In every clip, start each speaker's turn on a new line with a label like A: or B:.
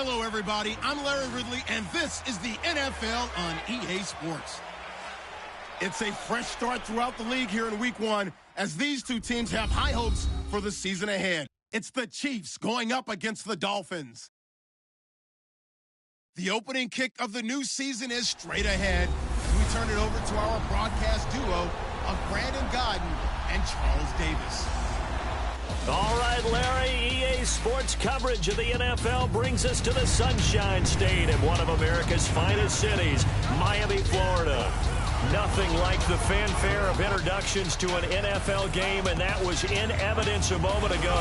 A: Hello, everybody. I'm Larry Ridley, and this is the NFL on EA Sports. It's a fresh start throughout the league here in Week 1 as these two teams have high hopes for the season ahead. It's the Chiefs going up against the Dolphins. The opening kick of the new season is straight ahead as we turn it over to our broadcast duo of Brandon Gaudin and Charles Davis.
B: All right, Larry, EA Sports coverage of the NFL brings us to the Sunshine State in one of America's finest cities, Miami, Florida. Nothing like the fanfare of introductions to an NFL game, and that was in evidence a moment ago.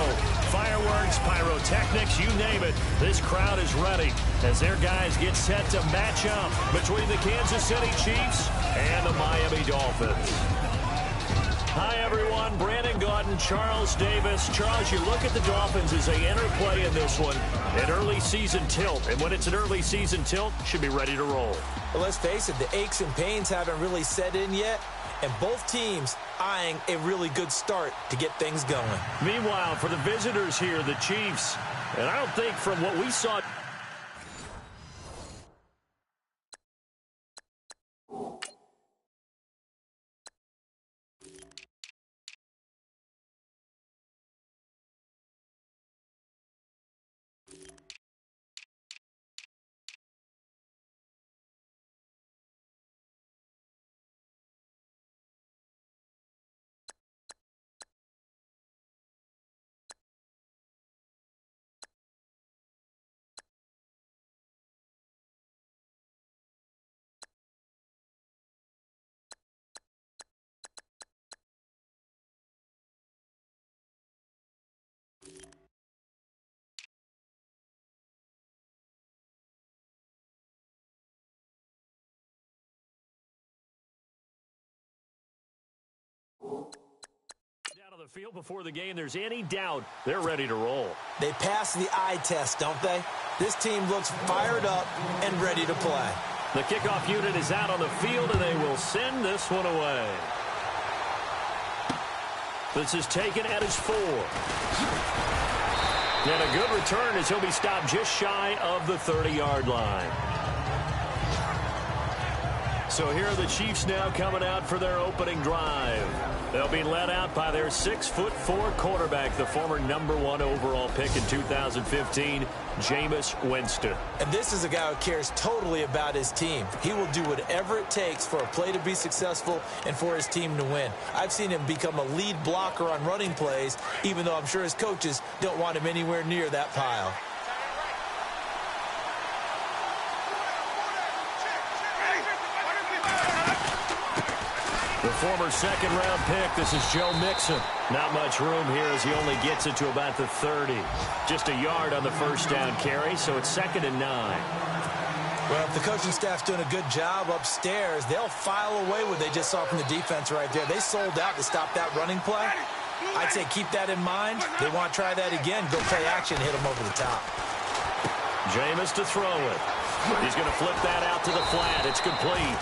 B: Fireworks, pyrotechnics, you name it. This crowd is ready as their guys get set to match up between the Kansas City Chiefs and the Miami Dolphins. Hi, everyone. Brandon Gaudin, Charles Davis. Charles, you look at the Dolphins as they interplay in this one, an early season tilt. And when it's an early season tilt, should be ready to roll.
C: Well, let's face it, the aches and pains haven't really set in yet, and both teams eyeing a really good start to get things going.
B: Meanwhile, for the visitors here, the Chiefs, and I don't think from what we saw... Down on the field before the game, there's any doubt they're ready to roll.
C: They pass the eye test, don't they? This team looks fired up and ready to play.
B: The kickoff unit is out on the field, and they will send this one away. This is taken at his 4. And a good return as he'll be stopped just shy of the 30-yard line. So here are the Chiefs now coming out for their opening drive. They'll be led out by their 6'4" quarterback, the former #1 overall pick in 2015, Jameis Winston.
C: And this is a guy who cares totally about his team. He will do whatever it takes for a play to be successful and for his team to win. I've seen him become a lead blocker on running plays, even though I'm sure his coaches don't want him anywhere near that pile.
B: The former second-round pick, this is Joe Mixon. Not much room here as he only gets it to about the 30. Just a yard on the first down carry, so it's 2nd and 9.
C: Well, if the coaching staff's doing a good job upstairs, they'll file away what they just saw from the defense right there. They sold out to stop that running play. I'd say keep that in mind. They want to try that again. Go play action, hit them over the top.
B: Jameis to throw it. He's going to flip that out to the flat. It's complete.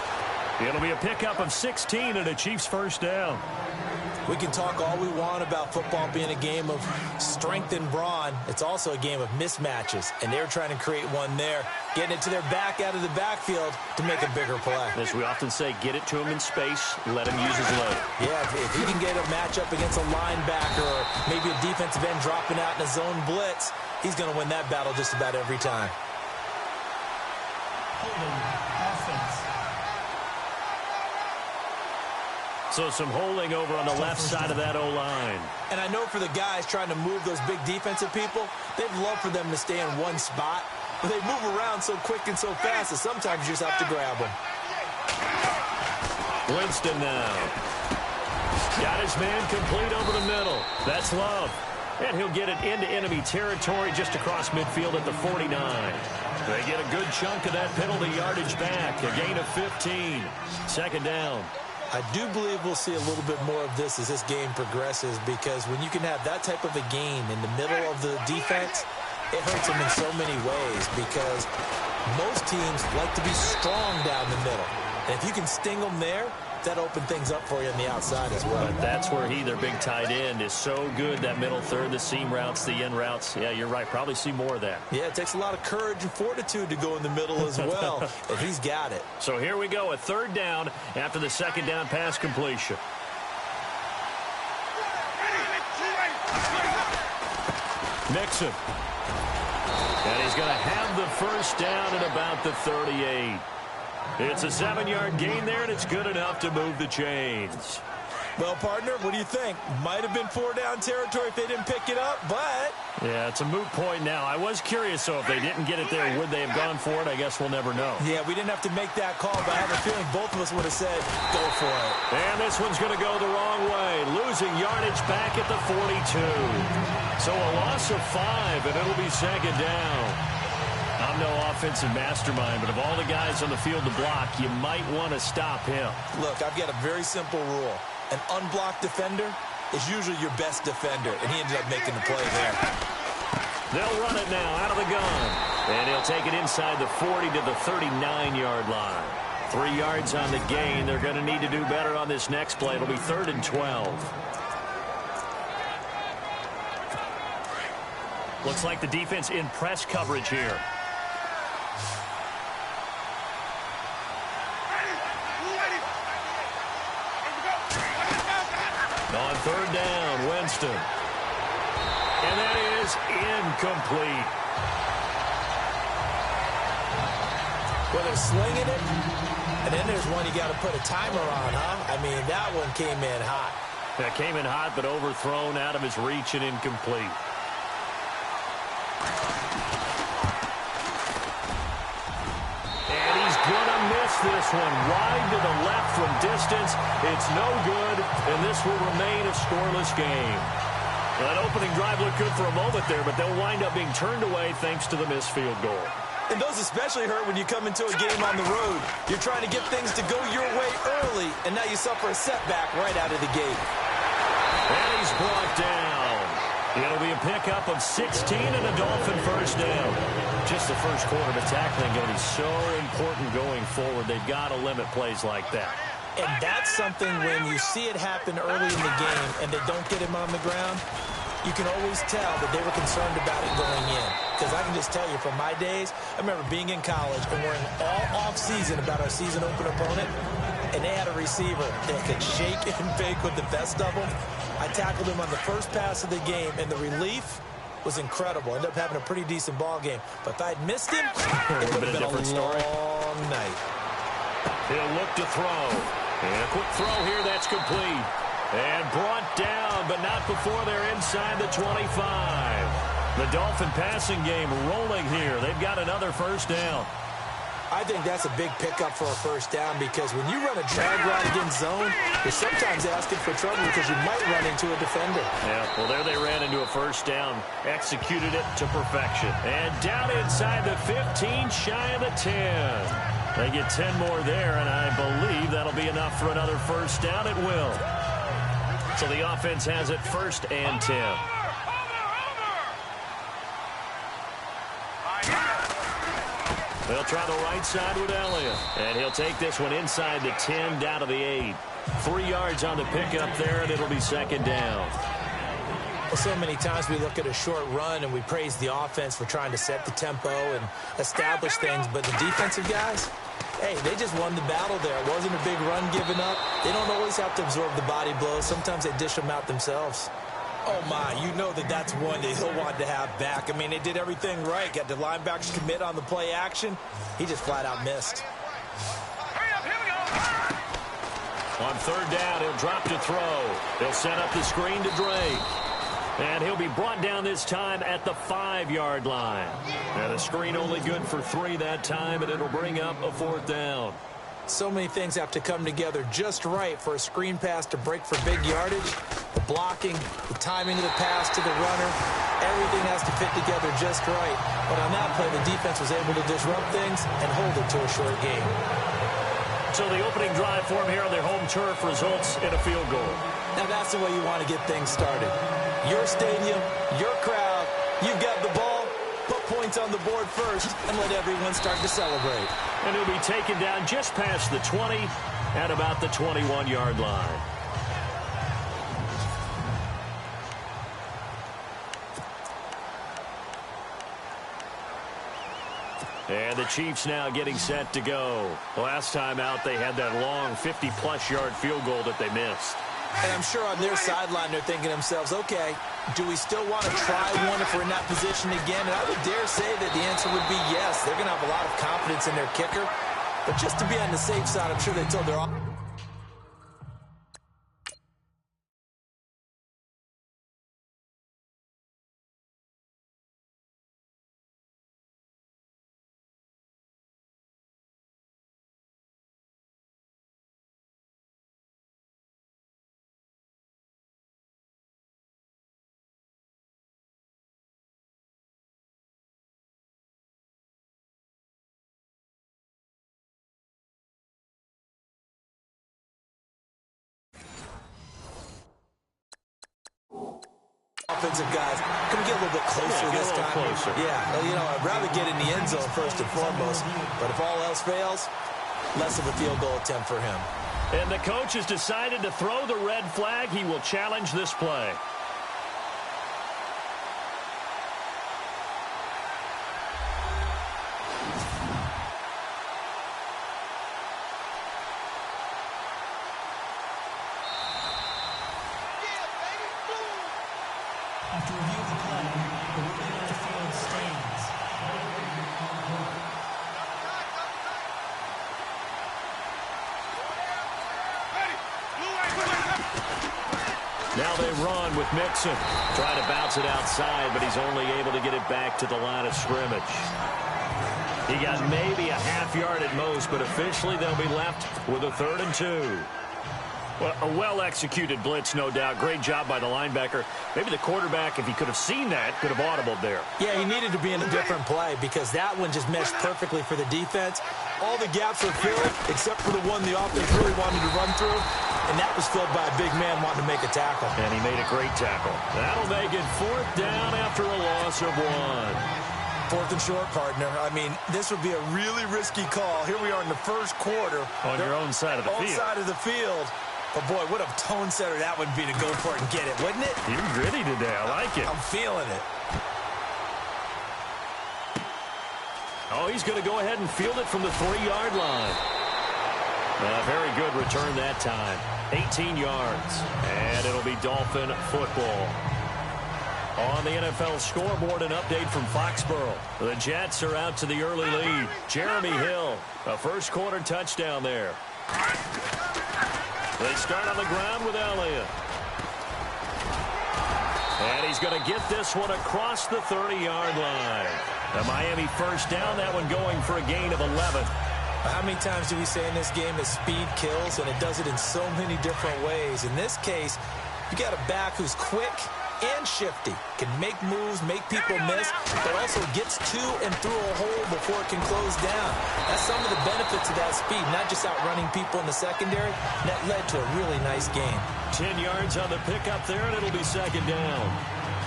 B: It'll be a pickup of 16 and a Chiefs first down.
C: We can talk all we want about football being a game of strength and brawn. It's also a game of mismatches, and they're trying to create one there, getting it to their back out of the backfield to make a bigger play.
B: As we often say, get it to him in space, let him use his leg.
C: Yeah, if he can get a matchup against a linebacker or maybe a defensive end dropping out in a zone blitz, he's going to win that battle just about every time.
B: So some holding over on the left side of that O-line.
C: And I know for the guys trying to move those big defensive people, they'd love for them to stay in one spot. But they move around so quick and so fast that sometimes you just have to grab them.
B: Winston now. Got his man complete over the middle. That's Love. And he'll get it into enemy territory just across midfield at the 49. They get a good chunk of that penalty yardage back. A gain of 15. 2nd down.
C: I do believe we'll see a little bit more of this as this game progresses, because when you can have that type of a gain in the middle of the defense, it hurts them in so many ways, because most teams like to be strong down the middle. And if you can sting them there, that opened things up for you on the outside as well.
B: But that's where their big tight end, is so good. That middle third, the seam routes, the in routes. Yeah, you're right. Probably see more of that.
C: Yeah, it takes a lot of courage and fortitude to go in the middle as well, and he's got it.
B: So here we go, a third down after the second down pass completion. Mixon. And he's going to have the first down at about the 38. It's a 7-yard gain there, and it's good enough to move the chains.
C: Well, partner, what do you think? Might have been 4-down territory if they didn't pick it up, but...
B: Yeah, it's a moot point now. I was curious, so if they didn't get it there, would they have gone for it? I guess we'll never know.
C: Yeah, we didn't have to make that call, but I have a feeling both of us would have said, go for it.
B: And this one's going to go the wrong way, losing yardage back at the 42. So a loss of 5, and it'll be second down. I'm no offensive mastermind, but of all the guys on the field to block, you might want to stop him.
C: Look, I've got a very simple rule. An unblocked defender is usually your best defender, and he ended up making the play there.
B: They'll run it now out of the gun, and he'll take it inside the 40 to the 39-yard line. 3 yards on the gain. They're going to need to do better on this next play. It'll be 3rd and 12. Looks like the defense in press coverage here. On 3rd down, Winston. And that is incomplete.
C: Well, they're slinging it, and then there's one you got to put a timer on, huh? I mean, that one came in hot.
B: That came in hot, but overthrown, out of his reach, and incomplete. And he's going to miss this one. Wide to the left from distance. It's no good, and this will remain a scoreless game. Well, that opening drive looked good for a moment there, but they'll wind up being turned away thanks to the missed field goal.
C: And those especially hurt when you come into a game on the road. You're trying to get things to go your way early, and now you suffer a setback right out of the gate.
B: And he's brought down. It'll be a pickup of 16 and a Dolphin first down. Just the first quarter, but tackling going to be so important going forward. They've got to limit plays like that.
C: And that's something when you see it happen early in the game and they don't get him on the ground, you can always tell that they were concerned about it going in. Because I can just tell you from my days, I remember being in college and worrying all off-season about our season open opponent, and they had a receiver that could shake and bake with the best of them. I tackled him on the first pass of the game, and the relief was incredible. Ended up having a pretty decent ball game. But if I'd missed him, it would have been a long night.
B: He'll look to throw. And a quick throw here that's complete. And brought down, but not before they're inside the 25. The Dolphin passing game rolling here. They've got another first down.
C: I think that's a big pickup for a first down because when you run a drag route against zone, you're sometimes asking for trouble because you might run into a defender.
B: Yeah, well, there they ran into a first down, executed it to perfection. And down inside the 15, shy of the 10. They get 10 more there, and I believe that'll be enough for another first down. It will. So the offense has it 1st and 10. They'll try the right side with Elliott. And he'll take this one inside the 10, down to the 8. 3 yards on the pickup there, and it'll be second down.
C: Well, so many times we look at a short run and we praise the offense for trying to set the tempo and establish things. But the defensive guys, hey, they just won the battle there. It wasn't a big run given up. They don't always have to absorb the body blows. Sometimes they dish them out themselves. Oh, my, you know that's one that he'll want to have back. I mean, they did everything right. Got the linebackers commit on the play action. He just flat out missed.
B: On 3rd down, he'll drop to throw. He'll set up the screen to Drake. And he'll be brought down this time at the 5-yard line. And the screen only good for 3 that time, and it'll bring up a 4th down.
C: So many things have to come together just right for a screen pass to break for big yardage. The blocking, the timing of the pass to the runner, everything has to fit together just right. But on that play, the defense was able to disrupt things and hold it to a short game.
B: So the opening drive for him here on their home turf results in a field goal.
C: Now that's the way you want to get things started. Your stadium, your crowd, you've got the ball, put points on the board first, and let everyone start to celebrate.
B: And he'll be taken down just past the 20 at about the 21-yard line. And the Chiefs now getting set to go. Last time out, they had that long 50-plus yard field goal that they missed.
C: And I'm sure on their sideline, they're thinking to themselves, okay, do we still want to try one if we're in that position again? And I would dare say that the answer would be yes. They're going to have a lot of confidence in their kicker. But just to be on the safe side, I'm sure they told their offensive guys, can we get a little bit closer this time?
B: Closer.
C: Yeah, you know, I'd rather get in the end zone first and foremost, but if all else fails, less of a field goal attempt for him.
B: And the coach has decided to throw the red flag. He will challenge this play.
D: After review of the play, the ruling on the field stands.
B: Now they run with Mixon. Trying to bounce it outside, but he's only able to get it back to the line of scrimmage. He got maybe a half yard at most, but officially they'll be left with a 3rd and 2. Well, a well-executed blitz, no doubt. Great job by the linebacker. Maybe the quarterback, if he could have seen that, could have audibled there.
C: Yeah, he needed to be in a different play because that one just meshed perfectly for the defense. All the gaps were filled except for the one the offense really wanted to run through, and that was filled by a big man wanting to make a tackle.
B: And he made a great tackle. That'll make it 4th down after a loss of 1.
C: 4th and short, partner. I mean, this would be a really risky call. Here we are in the first quarter.
B: On your own side of the field.
C: On side of the field. But, boy, what a tone setter that would be to go for it and get it, wouldn't it?
B: You're gritty today. I like it.
C: I'm feeling it.
B: Oh, he's going to go ahead and field it from the 3-yard line. A very good return that time. 18 yards. And it'll be Dolphin football. On the NFL scoreboard, an update from Foxborough. The Jets are out to the early lead. Jeremy Hill, a first-quarter touchdown there. They start on the ground with Elliott. And he's going to get this one across the 30-yard line. The Miami first down, that one going for a gain of 11.
C: How many times do we say in this game that speed kills, and it does it in so many different ways? In this case, you got a back who's quick and shifty, can make moves, make people miss, but also gets to and through a hole before it can close down. That's some of the benefits of that speed, not just outrunning people in the secondary. That led to a really nice game.
B: 10 yards on the pickup there, and it'll be 2nd down.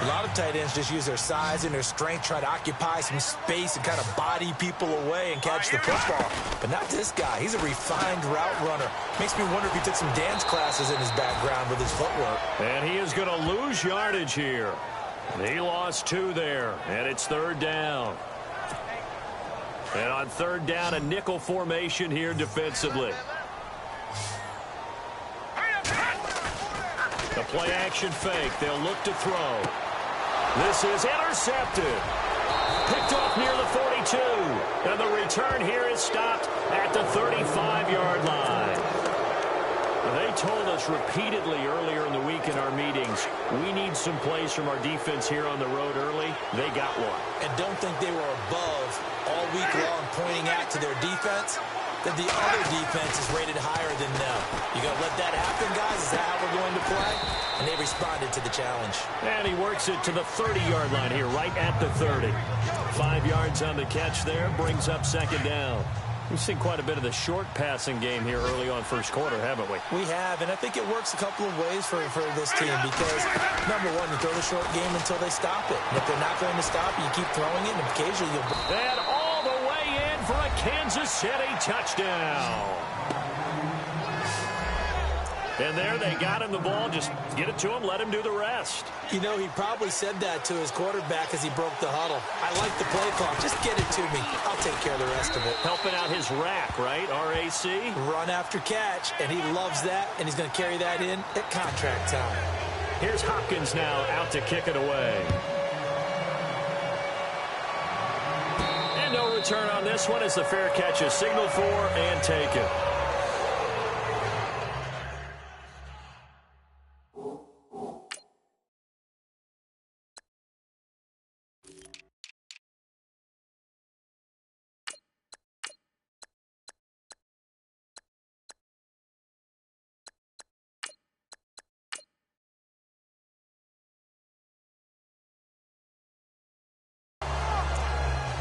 C: A lot of tight ends just use their size and their strength, try to occupy some space and kind of body people away and catch the football. But not this guy. He's a refined route runner. Makes me wonder if he took some dance classes in his background with his footwork.
B: And he is going to lose yardage here. He lost 2 there, and it's 3rd down. And on 3rd down, a nickel formation here defensively. The play-action fake. They'll look to throw. This is intercepted. Picked off near the 42. And the return here is stopped at the 35-yard line. They told us repeatedly earlier in the week in our meetings, we need some plays from our defense here on the road early. They got one.
C: And don't think they were above all week long pointing out to their defense that the other defense is rated higher than them. You going to let that happen, guys? Is that how we're going to play? And they responded to the challenge.
B: And he works it to the 30-yard line here, right at the 30. 5 yards on the catch there, brings up 2nd down. We've seen quite a bit of the short passing game here early on first quarter, haven't we?
C: We have, and I think it works a couple of ways for this team because, number one, you throw the short game until they stop it. And if they're not going to stop it, you keep throwing it, and occasionally you'll...
B: And all the way in for a Kansas City touchdown. And there they got him the ball. Just get it to him, let him do the rest.
C: You know, he probably said that to his quarterback as he broke the huddle. I like the play call. Just get it to me. I'll take care of the rest of it.
B: Helping out his rack, right? RAC?
C: Run after catch, and he loves that, and he's going to carry that in at contract time.
B: Here's Hopkins now out to kick it away. And no return on this one as the fair catch is signaled for and taken.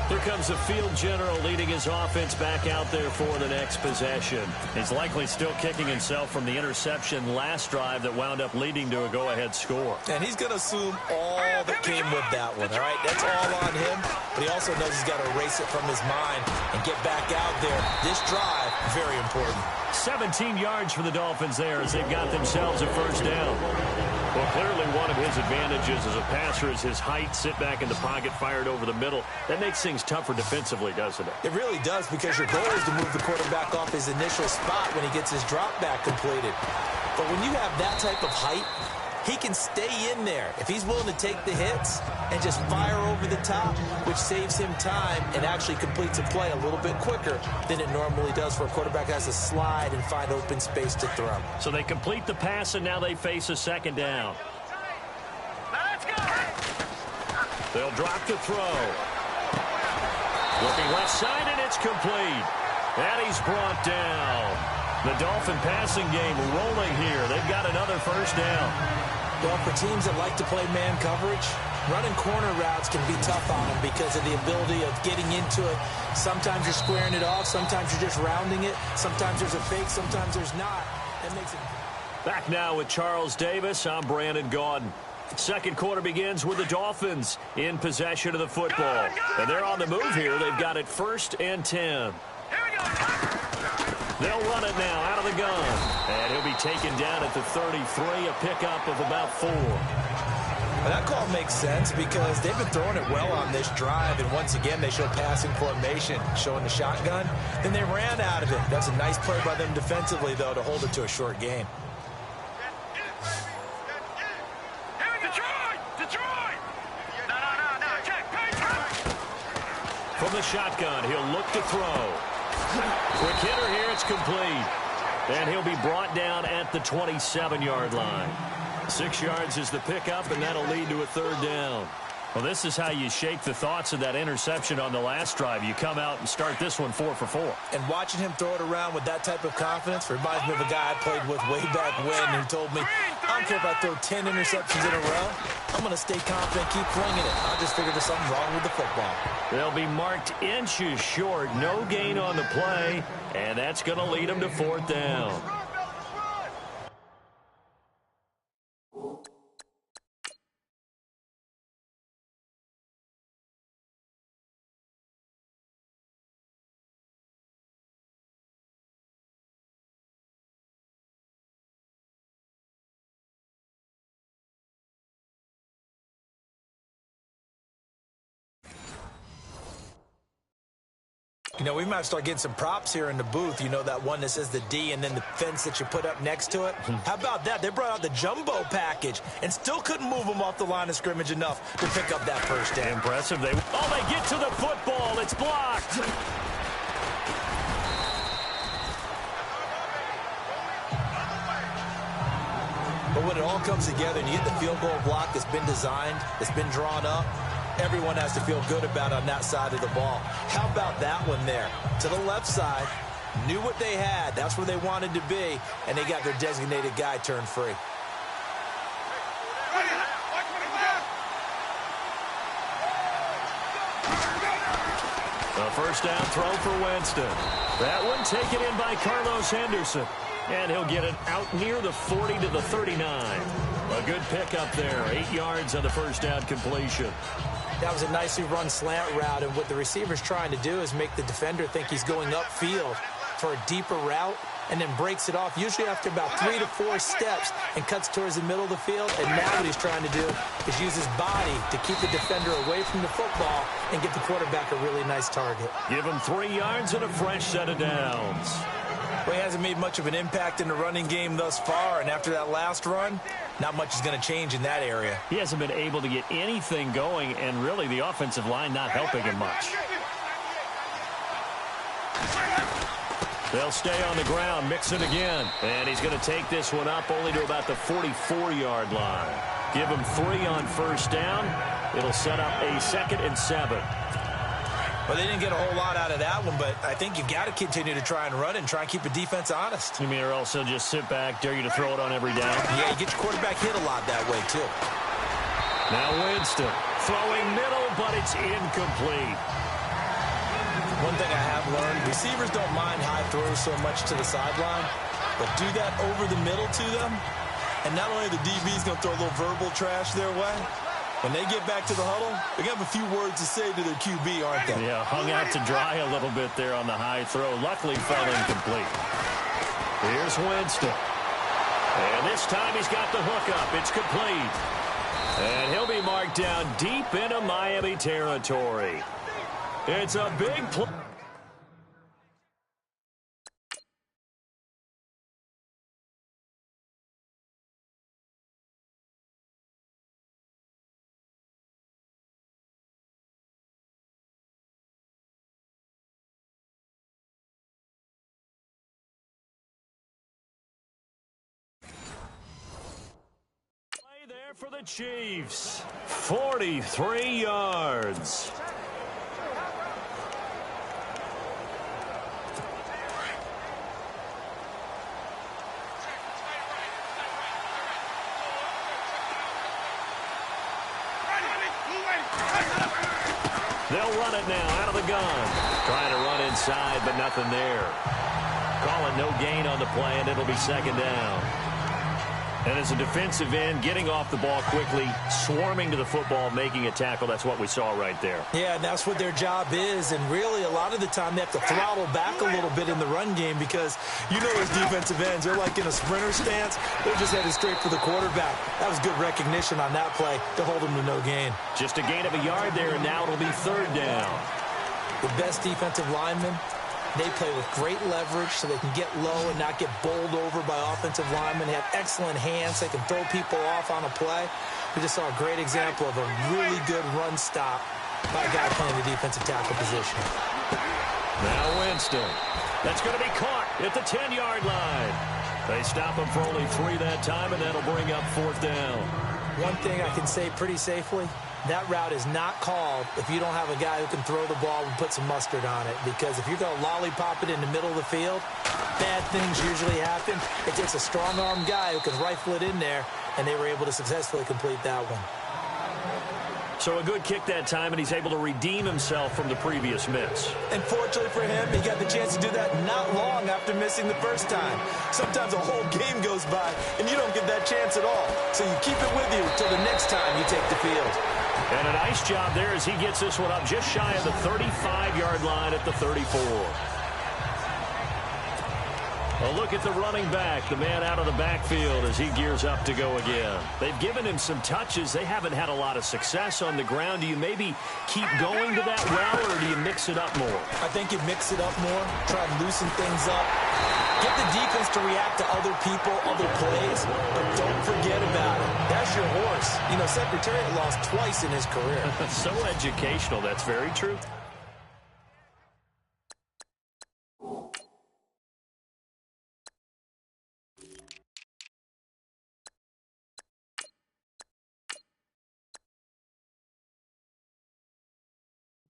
B: Here comes the field general leading his offense back out there for the next possession. He's likely still kicking himself from the interception last drive that wound up leading to a go-ahead score.
C: And he's going to assume all that came with that one, all right? That's all on him, but he also knows he's got to erase it from his mind and get back out there. This drive, very important.
B: 17 yards for the Dolphins there as they've got themselves a first down. Well, clearly one of his advantages as a passer is his height, sit back in the pocket, fired over the middle. That makes things tougher defensively, doesn't it?
C: It really does, because your goal is to move the quarterback off his initial spot when he gets his drop back completed. But when you have that type of height, he can stay in there if he's willing to take the hits and just fire over the top, which saves him time and actually completes a play a little bit quicker than it normally does for a quarterback that has to slide and find open space to throw.
B: So they complete the pass, and now they face a second down.
E: Let's go!
B: They'll drop the throw. Looking left side, and it's complete. And he's brought down. The Dolphin passing game rolling here. They've got another first down.
C: Well, for teams that like to play man coverage, running corner routes can be tough on them because of the ability of getting into it. Sometimes you're squaring it off. Sometimes you're just rounding it. Sometimes there's a fake. Sometimes there's not. That makes it.
B: Back now with Charles Davis. I'm Brandon Gaudin. Second quarter begins with the Dolphins in possession of the football. And they're on the move here. They've got it 1st and 10.
E: Here we go.
B: They'll run it now out of the gun. And he'll be taken down at the 33, a pickup of about 4.
C: Well, that call makes sense because they've been throwing it well on this drive, and once again they show passing formation, showing the shotgun. Then they ran out of it. That's a nice play by them defensively, though, to hold it to a short game.
E: Detroit! No, check.
B: From the shotgun, he'll look to throw. Quick hitter here, it's complete. And he'll be brought down at the 27-yard line. 6 yards is the pickup, and that'll lead to a third down. Well, this is how you shake the thoughts of that interception on the last drive. You come out and start this one 4 for 4.
C: And watching him throw it around with that type of confidence reminds me of a guy I played with way back when who told me, I don't care if I throw 10 interceptions in a row. I'm going to stay confident, keep flinging it. I just figured there's something wrong with the football.
B: They'll be marked inches short. No gain on the play, and that's going to lead them to 4th down.
C: You know, we might start getting some props here in the booth. You know, that one that says the D and then the fence that you put up next to it? How about that? They brought out the jumbo package and still couldn't move them off the line of scrimmage enough to pick up that first down.
B: Impressive. They get to the football. It's blocked.
C: But when it all comes together and you get the field goal block that's been designed, that's been drawn up, everyone has to feel good about on that side of the ball. How about that one there? To the left side, knew what they had. That's where they wanted to be, and they got their designated guy turned free.
B: A first down throw for Winston. That one taken in by Carlos Henderson. And he'll get it out near the 40 to the 39. A good pickup there. 8 yards on the first down completion.
C: That was a nicely run slant route, and what the receiver's trying to do is make the defender think he's going upfield. for a deeper route and then breaks it off, usually after about 3 to 4 steps, and cuts towards the middle of the field. And now what he's trying to do is use his body to keep the defender away from the football and get the quarterback a really nice target.
B: Give him 3 yards and a fresh set of downs.
C: Well, he hasn't made much of an impact in the running game thus far, and after that last run, not much is going to change in that area.
B: He hasn't been able to get anything going, and really the offensive line not helping him much. They'll stay on the ground, mix it again. And he's going to take this one up only to about the 44-yard line. Give him 3 on first down. It'll set up a 2nd and 7.
C: Well, they didn't get a whole lot out of that one, but I think you've got to continue to try and run and try and keep the defense honest.
B: You mean or also just sit back, dare you to throw it on every down?
C: Yeah, you get your quarterback hit a lot that way, too.
B: Now Winston throwing middle, but it's incomplete.
C: One thing I have learned, receivers don't mind high throws so much to the sideline, but do that over the middle to them, and not only the DB's going to throw a little verbal trash their way, when they get back to the huddle, they're going to have a few words to say to their QB, aren't they?
B: Yeah, hung out to dry a little bit there on the high throw. Luckily fell incomplete. Here's Winston. And this time he's got the hook up. It's complete. And he'll be marked down deep into Miami territory. It's a big play. There for the Chiefs. 43 yards. They'll run it now out of the gun. Trying to run inside, but nothing there. Call it no gain on the play, and it'll be 2nd down. And as a defensive end, getting off the ball quickly, swarming to the football, making a tackle, that's what we saw right there.
C: Yeah, and that's what their job is. And really, a lot of the time, they have to throttle back a little bit in the run game because, you know, as defensive ends, they're like in a sprinter stance. They're just headed straight for the quarterback. That was good recognition on that play to hold them to no gain.
B: Just a gain of a yard there, and now it'll be 3rd down.
C: The best defensive linemen, they play with great leverage so they can get low and not get bowled over by offensive linemen. They have excellent hands. They can throw people off on a play. We just saw a great example of a really good run stop by a guy playing the defensive tackle position.
B: Now Winston. That's going to be caught at the 10-yard line. They stop him for only 3 that time, and that'll bring up 4th down. One
C: thing I can say pretty safely, that route is not called if you don't have a guy who can throw the ball and put some mustard on it. Because if you're going to lollipop it in the middle of the field, bad things usually happen. It takes a strong-armed guy who can rifle it in there, and they were able to successfully complete that one.
B: So a good kick that time, and he's able to redeem himself from the previous miss.
C: And fortunately for him, he got the chance to do that not long after missing the first time. Sometimes a whole game goes by, and you don't get that chance at all. So you keep it with you until the next time you take the field.
B: And a nice job there as he gets this one up just shy of the 35-yard line at the 34. A look at the running back, the man out of the backfield as he gears up to go again. They've given him some touches. They haven't had a lot of success on the ground. Do you maybe keep going to that well, or do you mix it up more?
C: I think you mix it up more, try and loosen things up. Get the defense to react to other people, other plays, but don't forget about it. That's your horse. You know, Secretariat lost twice in his career.
B: So educational. That's very true.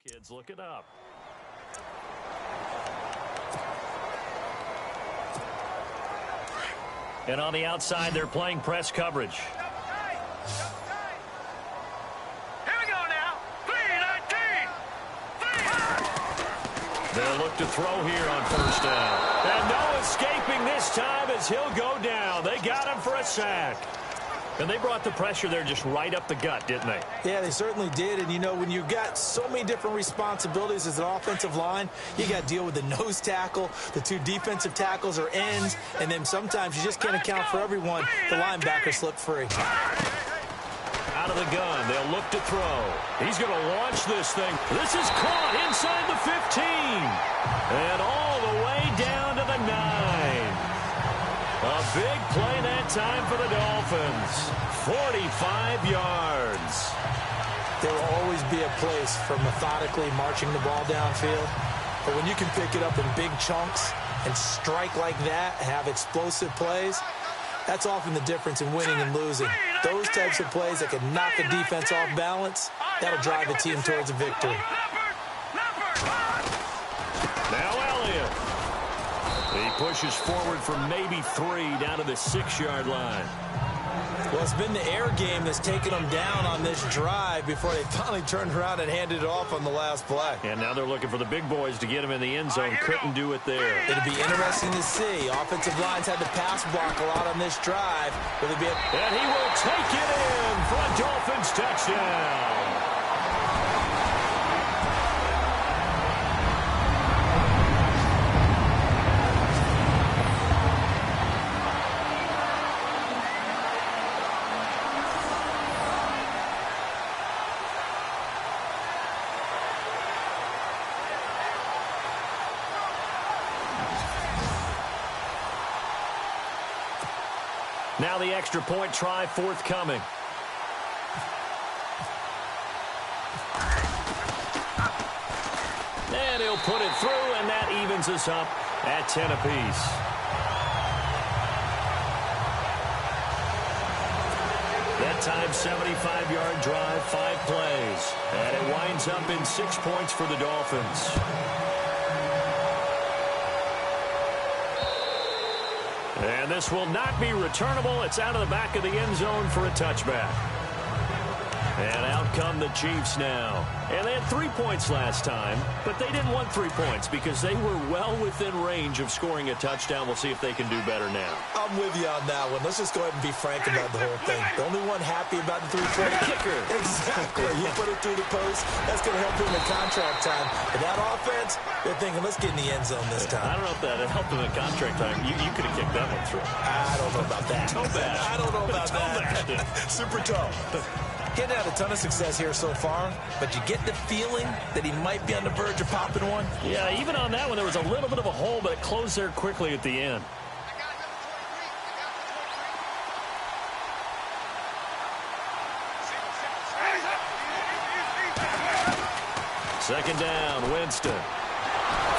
B: Kids, look it up. And on the outside, they're playing press coverage.
E: Here we go now. 3-19.
B: They'll look to throw here on first down. And no escaping this time as he'll go down. They got him for a sack. And they brought the pressure there just right up the gut, didn't they?
C: Yeah, they certainly did. And, you know, when you've got so many different responsibilities as an offensive line, you got to deal with the nose tackle, the 2 defensive tackles or ends, and then sometimes you just can't account for everyone. The linebacker slipped free.
B: Out of the gun, they'll look to throw. He's going to launch this thing. This is caught inside the 15. And all the way down to the 9. A big play that time for the Dolphins. 45 yards.
C: There will always be a place for methodically marching the ball downfield. But when you can pick it up in big chunks and strike like that, have explosive plays, that's often the difference in winning and losing. Those types of plays that can knock a defense off balance, that'll drive a team towards a victory.
B: Now Elliott. He pushes forward for maybe 3 down to the 6-yard line.
C: Well, it's been the air game that's taken them down on this drive before they finally turned around and handed it off on the last play.
B: And now they're looking for the big boys to get him in the end zone. Couldn't do it there.
C: It'll be interesting to see. Offensive lines had to pass block a lot on this drive. Will it be
B: And he will take it in for a Dolphins touchdown. Now the extra point try forthcoming. And he'll put it through, and that evens us up at 10 apiece. That time, 75-yard drive, 5 plays. And it winds up in 6 points for the Dolphins. And this will not be returnable. It's out of the back of the end zone for a touchback. And out come the Chiefs now. And they had 3 points last time, but they didn't want 3 points because they were well within range of scoring a touchdown. We'll see if they can do better now.
C: I'm with you on that one. Let's just go ahead and be frank about the whole thing. The only one happy about the 3-point
B: kicker.
C: Exactly. You put it through the post. That's going to help him in contract time. But that offense, they're thinking, let's get in the end zone this time.
B: I don't know if that helped him in contract time. You could have kicked that one through.
C: I don't know about that. I don't know about that. Super toe. Getting had a ton of success here so far, but you get the feeling that he might be on the verge of popping one.
B: Yeah, even on that one, there was a little bit of a hole, but it closed there quickly at the end. Second down, Winston.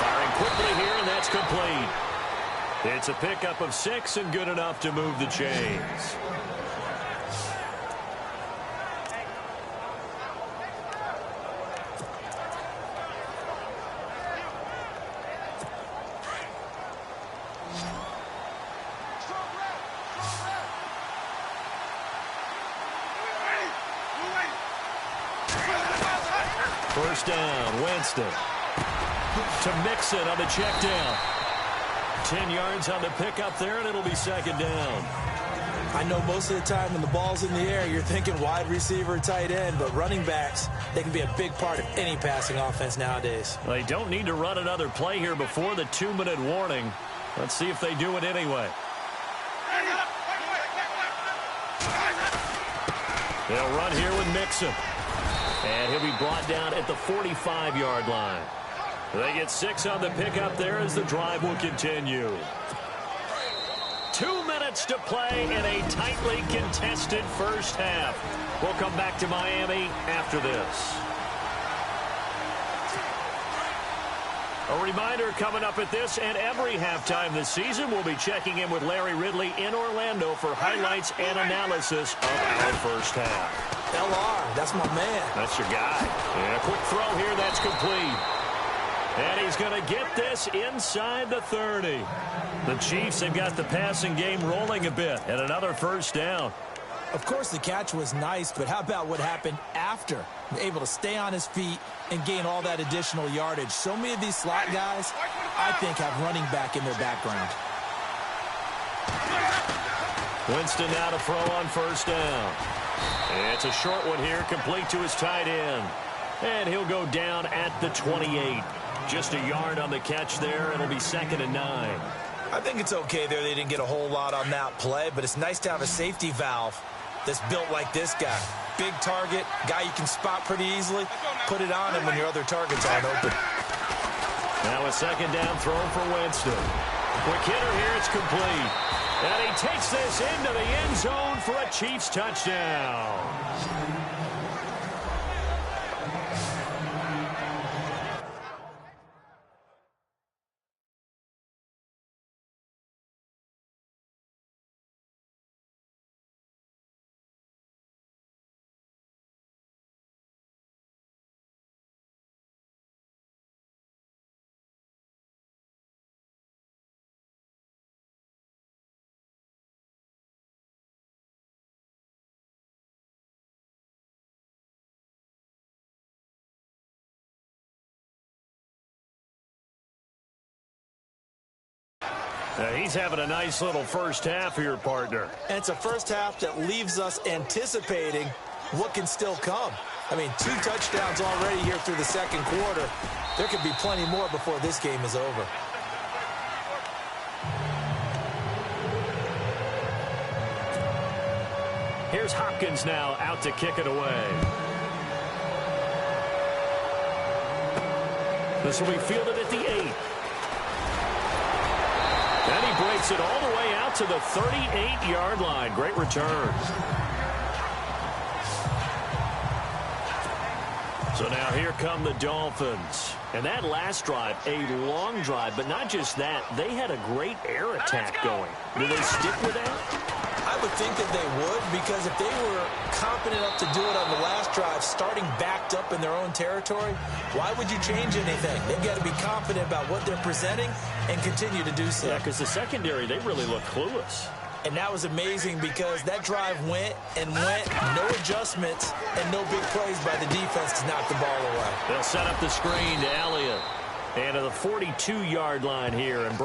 B: Firing quickly here, and that's complete. It's a pickup of 6 and good enough to move the chains. First down, Winston. To Mixon on the check down. 10 yards on the pickup there, and it'll be second down.
C: I know most of the time when the ball's in the air, you're thinking wide receiver, tight end, but running backs, they can be a big part of any passing offense nowadays.
B: They don't need to run another play here before the 2-minute warning. Let's see if they do it anyway. They'll run here with Mixon. And he'll be brought down at the 45-yard line. They get 6 on the pickup there as the drive will continue. 2 minutes to play in a tightly contested first half. We'll come back to Miami after this. A reminder coming up at this and every halftime this season, we'll be checking in with Larry Ridley in Orlando for highlights and analysis of our first half.
C: LR, that's my man.
B: That's your guy. And a quick throw here, that's complete. And he's going to get this inside the 30. The Chiefs have got the passing game rolling a bit, and another first down.
C: Of course, the catch was nice, but how about what happened after? Able to stay on his feet and gain all that additional yardage. So many of these slot guys, I think, have running back in their background.
B: Winston now to throw on first down. It's a short one here, complete to his tight end. And he'll go down at the 28. Just a yard on the catch there. It'll be 2nd and 9.
C: I think it's okay there. They didn't get a whole lot on that play, but it's nice to have a safety valve that's built like this guy. Big target, guy you can spot pretty easily. Put it on him when your other targets aren't open.
B: Now a 2nd down throw for Winston. Quick hitter here, it's complete. And he takes this into the end zone for a Chiefs touchdown. He's having a nice little first half here, partner.
C: And it's a first half that leaves us anticipating what can still come. I mean, 2 touchdowns already here through the second quarter. There could be plenty more before this game is over.
B: Here's Hopkins now out to kick it away. This will be fielded at the 8. And he breaks it all the way out to the 38-yard line. Great return. So now here come the Dolphins. And that last drive, a long drive, but not just that. They had a great air attack going. Do they stick with that?
C: I would think that they would, because if they were confident enough to do it on the last drive, starting backed up in their own territory, why would you change anything? They've got to be confident about what they're presenting and continue to do so.
B: Yeah, because the secondary, they really look clueless.
C: And that was amazing because that drive went and went, no adjustments, and no big plays by the defense to knock the ball away.
B: They'll set up the screen to Elliott. And to the 42-yard line here. And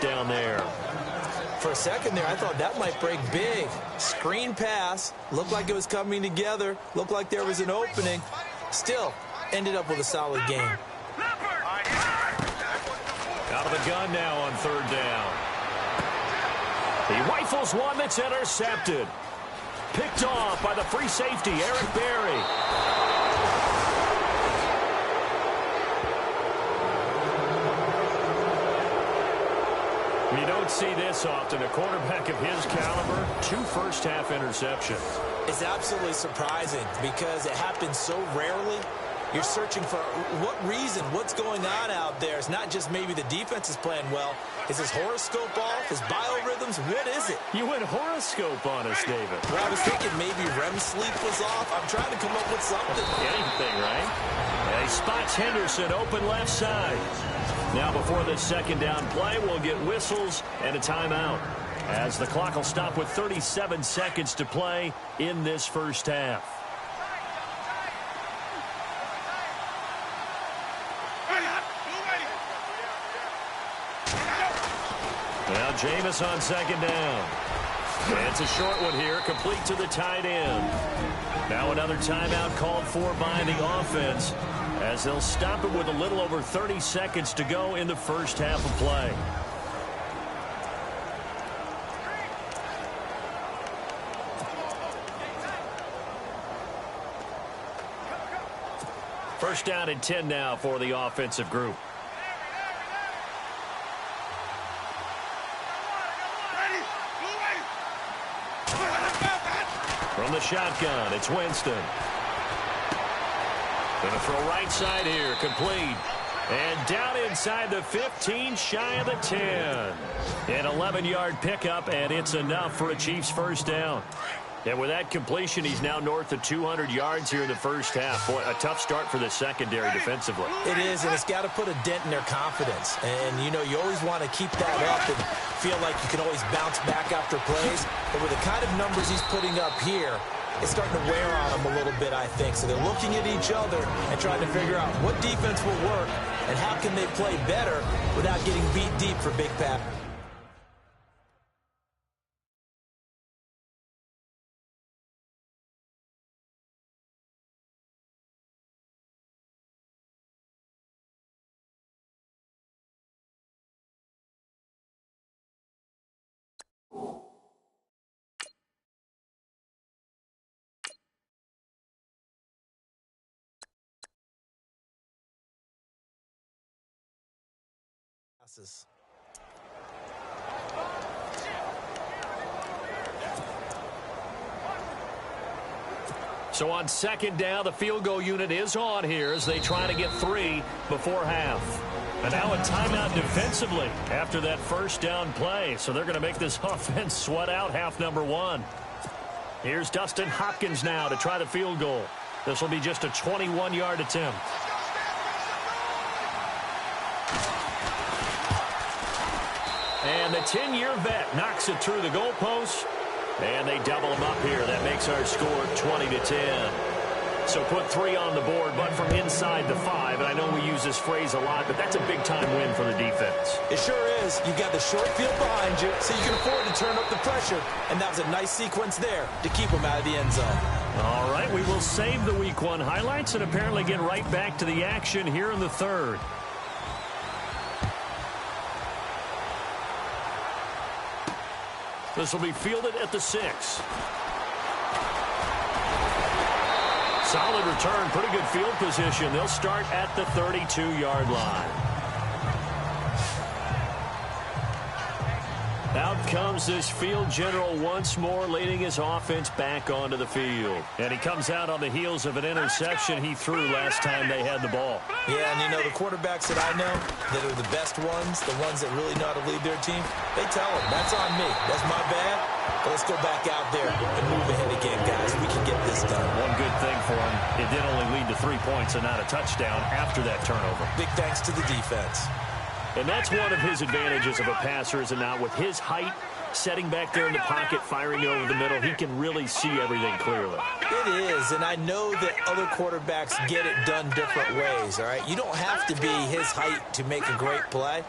B: down there.
C: For a second there, I thought that might break big. Screen pass, looked like it was coming together, looked like there was an opening. Still, ended up with a solid game.
B: Out of the gun now on 3rd down. He rifles one that's intercepted. Picked off by the free safety, Eric Berry. You don't see this often. A quarterback of his caliber, 2 first-half interceptions.
C: It's absolutely surprising because it happens so rarely. You're searching for what reason, what's going on out there. It's not just maybe the defense is playing well. Is his horoscope off? His biorhythms? What is it?
B: You went horoscope on us, David.
C: Well, I was thinking maybe REM sleep was off. I'm trying to come up with something.
B: Anything, right? And he spots Henderson open left side. Now before this 2nd down play, we'll get whistles and a timeout, as the clock will stop with 37 seconds to play in this first half. Now Jameis on 2nd down. And it's a short one here, complete to the tight end. Now another timeout called for by the offense, as they'll stop it with a little over 30 seconds to go in the first half of play. First down and 10 now for the offensive group. From the shotgun, it's Winston. Going to throw right side here, complete. And down inside the 15, shy of the 10. An 11-yard pickup, and it's enough for a Chiefs first down. And with that completion, he's now north of 200 yards here in the first half. Boy, a tough start for the secondary defensively.
C: It is, and it's got to put a dent in their confidence. And, you know, you always want to keep that up and feel like you can always bounce back after plays. But with the kind of numbers he's putting up here, it's starting to wear on them a little bit, I think. So they're looking at each other and trying to figure out what defense will work and how can they play better without getting beat deep for Big Pat.
B: So on second down, the field goal unit is on here as they try to get 3 before half. And now a timeout defensively after that first down play. So they're going to make this offense sweat out half number 1. Here's Dustin Hopkins now to try the field goal. This will be just a 21-yard attempt. And the 10-year vet knocks it through the goalpost. And they double him up here. That makes our score 20-10. So put 3 on the board, but from inside the 5. And I know we use this phrase a lot, but that's a big-time win for the defense.
C: It sure is. You've got the short field behind you, so you can afford to turn up the pressure. And that was a nice sequence there to keep them out of the end zone.
B: All right, we will save the Week 1 highlights and apparently get right back to the action here in the third. This will be fielded at the 6. Solid return, pretty good field position. They'll start at the 32-yard line. Out comes this field general once more, leading his offense back onto the field. And he comes out on the heels of an interception he threw last time they had the ball.
C: Yeah, and you know, the quarterbacks that I know that are the best ones, the ones that really know how to lead their team, they tell them, that's on me. That's my bad. But let's go back out there and move ahead again, guys. We can get this done.
B: One good thing for him, it did only lead to 3 points and not a touchdown after that turnover.
C: Big thanks to the defense.
B: And that's one of his advantages of a passer, is it not? With his height, setting back there in the pocket, firing over the middle, he can really see everything clearly.
C: It is, and I know that other quarterbacks get it done different ways, all right? You don't have to be his height to make a great play.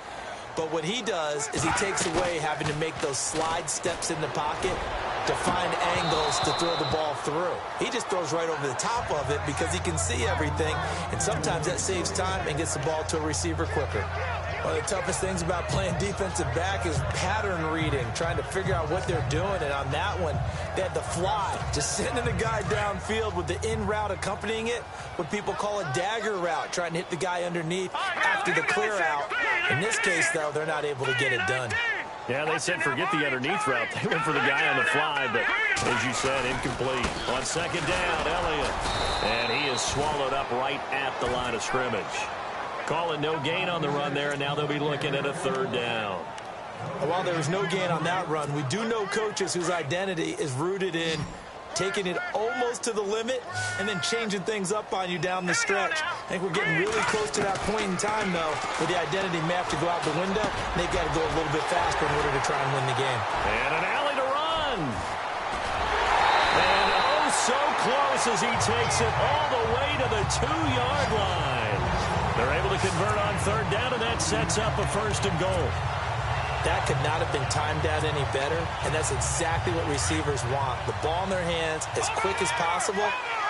C: But what he does is he takes away having to make those slide steps in the pocket to find angles to throw the ball through. He just throws right over the top of it because he can see everything, and sometimes that saves time and gets the ball to a receiver quicker. One of the toughest things about playing defensive back is pattern reading, trying to figure out what they're doing. And on that one, they had the fly, just sending the guy downfield with the in route accompanying it, what people call a dagger route, trying to hit the guy underneath after the clear out. In this case, though, they're not able to get it done.
B: Yeah, they said forget the underneath route. They went for the guy on the fly, but as you said, incomplete. On second down, Elliott. And he is swallowed up right at the line of scrimmage. Calling no gain on the run there, and now they'll be looking at a third down.
C: While there was no gain on that run, we do know coaches whose identity is rooted in taking it almost to the limit and then changing things up on you down the stretch. I think we're getting really close to that point in time, though, where the identity may have to go out the window, and they've got to go a little bit faster in order to try and win the game.
B: And an alley to run. And oh, so close as he takes it all the way to the 2-yard line. They're able to convert on third down, and that sets up a first and goal.
C: That could not have been timed out any better, and that's exactly what receivers want. The ball in their hands as quick as possible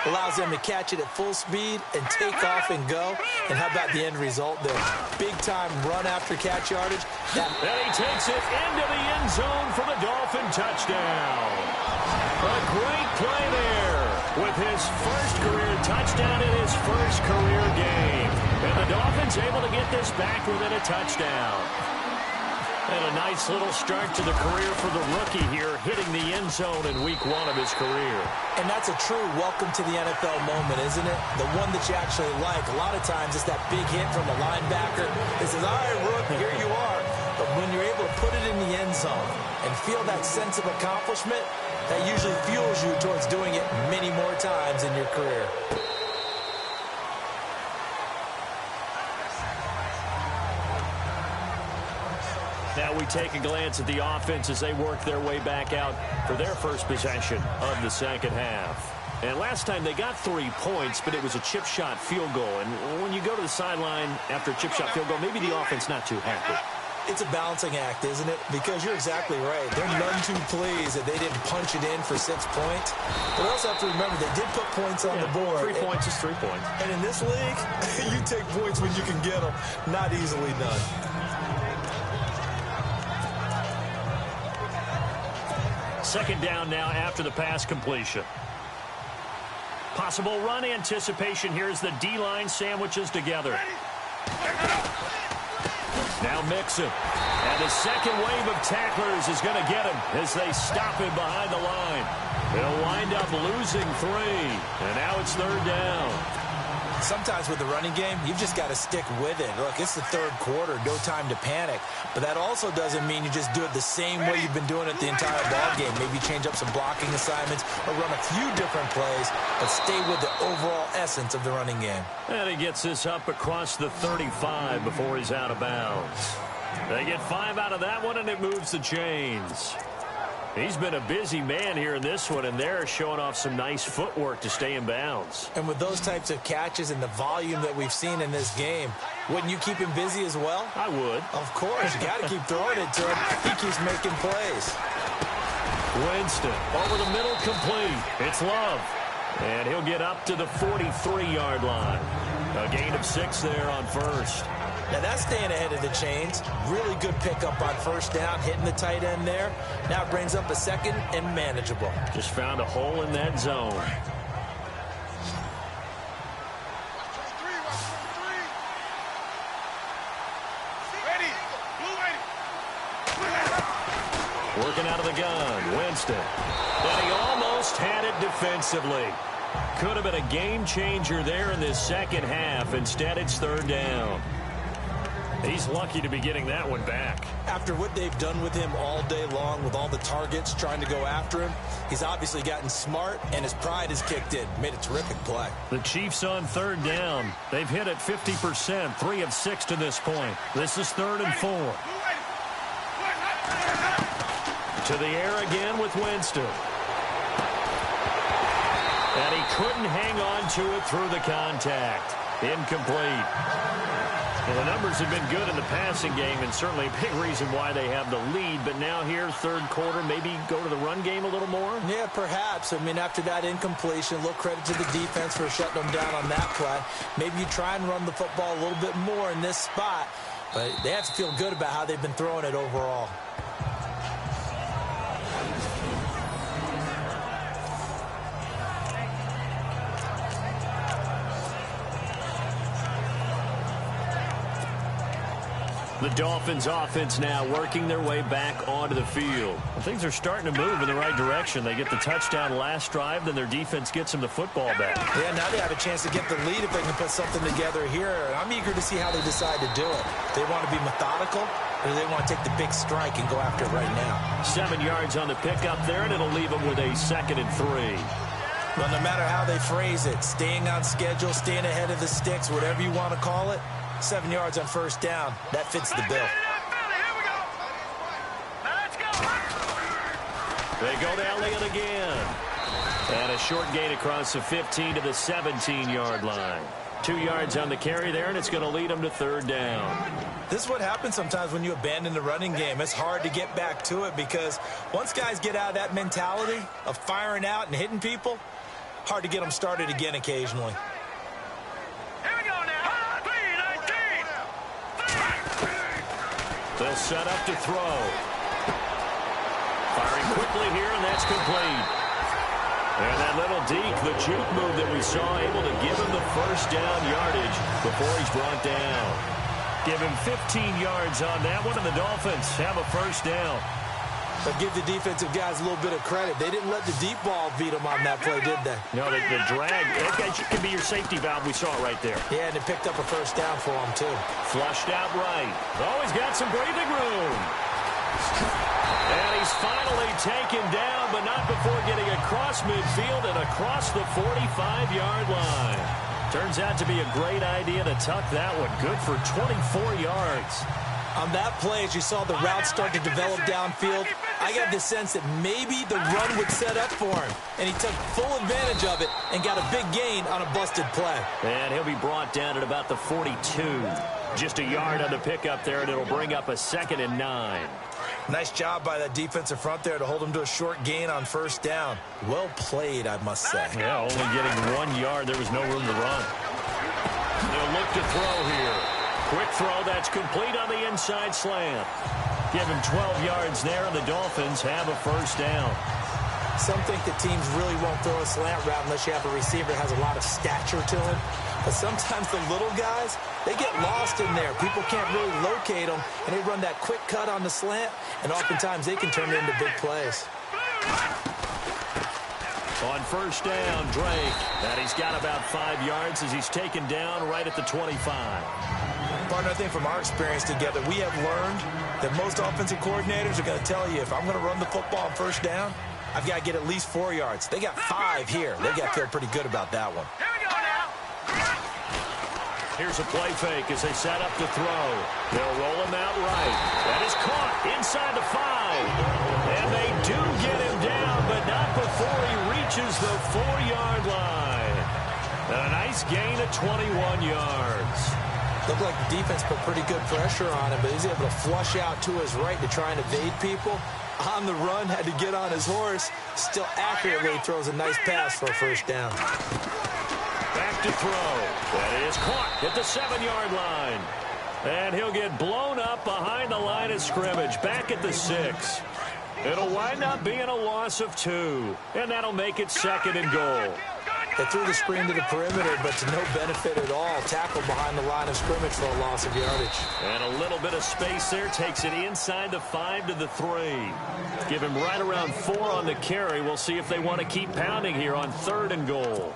C: allows them to catch it at full speed and take off and go. And how about the end result there? Big-time run after catch yardage.
B: And he takes it into the end zone for the Dolphin touchdown. A great play there with his first career touchdown in his first career game. And the Dolphins able to get this back within a touchdown. And a nice little start to the career for the rookie here, hitting the end zone in week 1 of his career.
C: And that's a true welcome to the NFL moment, isn't it? The one that you actually like. A lot of times it's that big hit from the linebacker that says, all right, Rook, here you are. but when you're able to put it in the end zone and feel that sense of accomplishment, that usually fuels you towards doing it many more times in your career.
B: Now we take a glance at the offense as they work their way back out for their first possession of the second half. And last time they got 3 points, but it was a chip shot field goal. And when you go to the sideline after a chip shot field goal, maybe the offense not too happy.
C: It's a balancing act, isn't it? Because you're exactly right. They're none too pleased that they didn't punch it in for 6 points. But also have to remember they did put points on the board.
B: 3 points is 3 points.
C: And in this league, you take points when you can get them. Not easily done.
B: Second down now after the pass completion. Possible run anticipation. Here's the D-line sandwiches together. Now Mixon. And the second wave of tacklers is going to get him as they stop him behind the line. They'll wind up losing 3. And now it's third down.
C: Sometimes with the running game, you've just got to stick with it. Look, it's the third quarter, no time to panic. But that also doesn't mean you just do it the same way you've been doing it the entire ball game. Maybe change up some blocking assignments or run a few different plays, but stay with the overall essence of the running game.
B: And he gets this up across the 35 before he's out of bounds. They get 5 out of that one, and it moves the chains. He's been a busy man here in this one, and they're showing off some nice footwork to stay in bounds.
C: And with those types of catches and the volume that we've seen in this game, wouldn't you keep him busy as well?
B: I would.
C: Of course. You got to keep throwing it to him. He keeps making plays.
B: Winston over the middle, complete. It's Love. And he'll get up to the 43-yard line. A gain of 6 there on first.
C: Now that's staying ahead of the chains. Really good pickup on first down, hitting the tight end there. Now it brings up a second and manageable.
B: Just found a hole in that zone. Working out of the gun, Winston. And he almost had it defensively. Could have been a game changer there in this second half. Instead, it's third down. He's lucky to be getting that one back.
C: After what they've done with him all day long with all the targets trying to go after him, he's obviously gotten smart, and his pride has kicked in. Made a terrific play.
B: The Chiefs on third down. They've hit it 50%, 3 of 6 to this point. This is 3rd and 4. To the air again with Winston. And he couldn't hang on to it through the contact. Incomplete. Well, the numbers have been good in the passing game, and certainly a big reason why they have the lead. But now here, third quarter, maybe go to the run game a little more?
C: Yeah, perhaps. I mean, after that incompletion, a little credit to the defense for shutting them down on that play. Maybe you try and run the football a little bit more in this spot. But they have to feel good about how they've been throwing it overall.
B: The Dolphins offense now working their way back onto the field. Well, things are starting to move in the right direction. They get the touchdown last drive, then their defense gets them the football back.
C: Yeah, now they have a chance to get the lead if they can put something together here. I'm eager to see how they decide to do it. They want to be methodical, or do they want to take the big strike and go after it right now? 7 yards on the pickup there, and it'll leave them with a 2nd and 3. Well, no matter how they phrase it, staying on schedule, staying ahead of the sticks, whatever you want to call it, 7 yards on first down. That fits the bill.
B: They go to Elliott again. And a short gain across the 15 to the 17-yard line. 2 yards on the carry there, and it's going to lead them to third down.
C: This is what happens sometimes when you abandon the running game. It's hard to get back to it because once guys get out of that mentality of firing out and hitting people, hard to get them started again occasionally.
B: They'll set up to throw. Firing quickly here, and that's complete. And that little deke, the juke move that we saw, able to give him the first down yardage before he's brought down. Give him 15 yards on that one, and the Dolphins have a first down.
C: But give the defensive guys a little bit of credit. They didn't let the deep ball beat them on that play, did they?
B: No, the drag, that guy could be your safety valve. We saw it right there.
C: Yeah, and it picked up a first down for him, too.
B: Flushed out right. Oh, he's got some breathing room. And he's finally taken down, but not before getting across midfield and across the 45-yard line. Turns out to be a great idea to tuck that one. Good for 24 yards.
C: On that play, as you saw the route start to develop downfield, I got the sense that maybe the run would set up for him. And he took full advantage of it and got a big gain on a busted play.
B: And he'll be brought down at about the 42. Just a yard on the pickup there, and it'll bring up a 2nd and 9.
C: Nice job by that defensive front there to hold him to a short gain on first down. Well played, I must say.
B: Yeah, only getting 1 yard. There was no room to run. They'll look to throw here. Quick throw that's complete on the inside slant. Give him 12 yards there, and the Dolphins have a first down.
C: Some think that teams really won't throw a slant route unless you have a receiver that has a lot of stature to him. But sometimes the little guys, they get lost in there. People can't really locate them, and they run that quick cut on the slant, and oftentimes they can turn it into big plays.
B: On first down, Drake. And he's got about 5 yards as he's taken down right at the 25.
C: Partner, I think from our experience together, we have learned that most offensive coordinators are going to tell you, if I'm going to run the football on first down, I've got to get at least 4 yards. They got 5 here. They got to feel pretty good about that one.
E: Here we go now.
B: Here's a play fake as they set up to throw. They'll roll him out right. That is caught inside the 5. And they do get him down, but not before he reaches the 4-yard line. And a nice gain of 21 yards.
C: Looked like the defense put pretty good pressure on him, but he's able to flush out to his right to try and evade people. On the run, had to get on his horse. Still accurately throws a nice pass for a first down.
B: Back to throw. That is caught at the 7-yard line. And he'll get blown up behind the line of scrimmage, back at the 6. It'll wind up being a loss of 2, and that'll make it 2nd and goal.
C: They threw the screen to the perimeter, but to no benefit at all. Tackled behind the line of scrimmage for a loss of yardage.
B: And a little bit of space there takes it inside the 5 to the 3. Give him right around 4 on the carry. We'll see if they want to keep pounding here on 3rd and goal.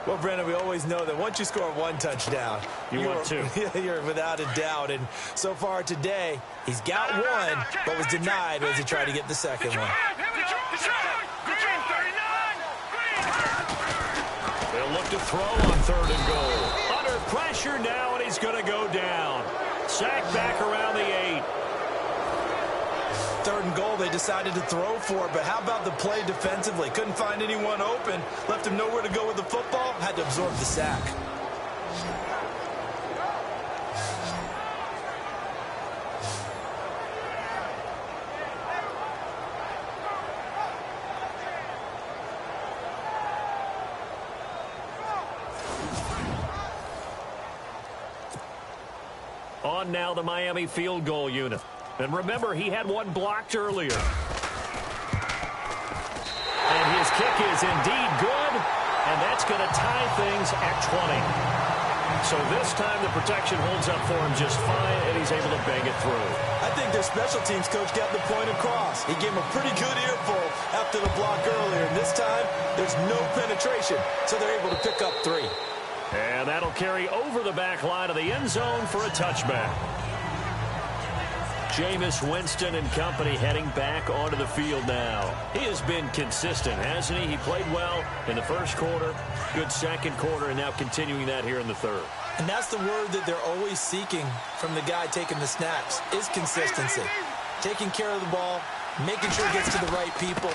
C: Well, Brendan, we always know that once you score 1 touchdown,
B: you want 2.
C: You're without a doubt. And so far today, he's got 1, but was denied as he tried to get the second one.
B: They'll look to throw on 3rd and goal. Under pressure now, and he's going to go down. Sacked back around the 8.
C: 3rd and goal, they decided to throw for it, but how about the play defensively? Couldn't find anyone open, left him nowhere to go with the football, had to absorb the sack.
B: On now the Miami field goal unit. And remember, he had 1 blocked earlier. And his kick is indeed good, and that's going to tie things at 20. So this time the protection holds up for him just fine, and he's able to bang it through.
C: I think their special teams coach got the point across. He gave him a pretty good earful after the block earlier, and this time there's no penetration, so they're able to pick up 3.
B: And that'll carry over the back line of the end zone for a touchback. Jameis Winston and company heading back onto the field now. He has been consistent, hasn't he? He played well in the first quarter, good second quarter, and now continuing that here in the 3rd.
C: And that's the word that they're always seeking from the guy taking the snaps, is consistency. Taking care of the ball, making sure it gets to the right people,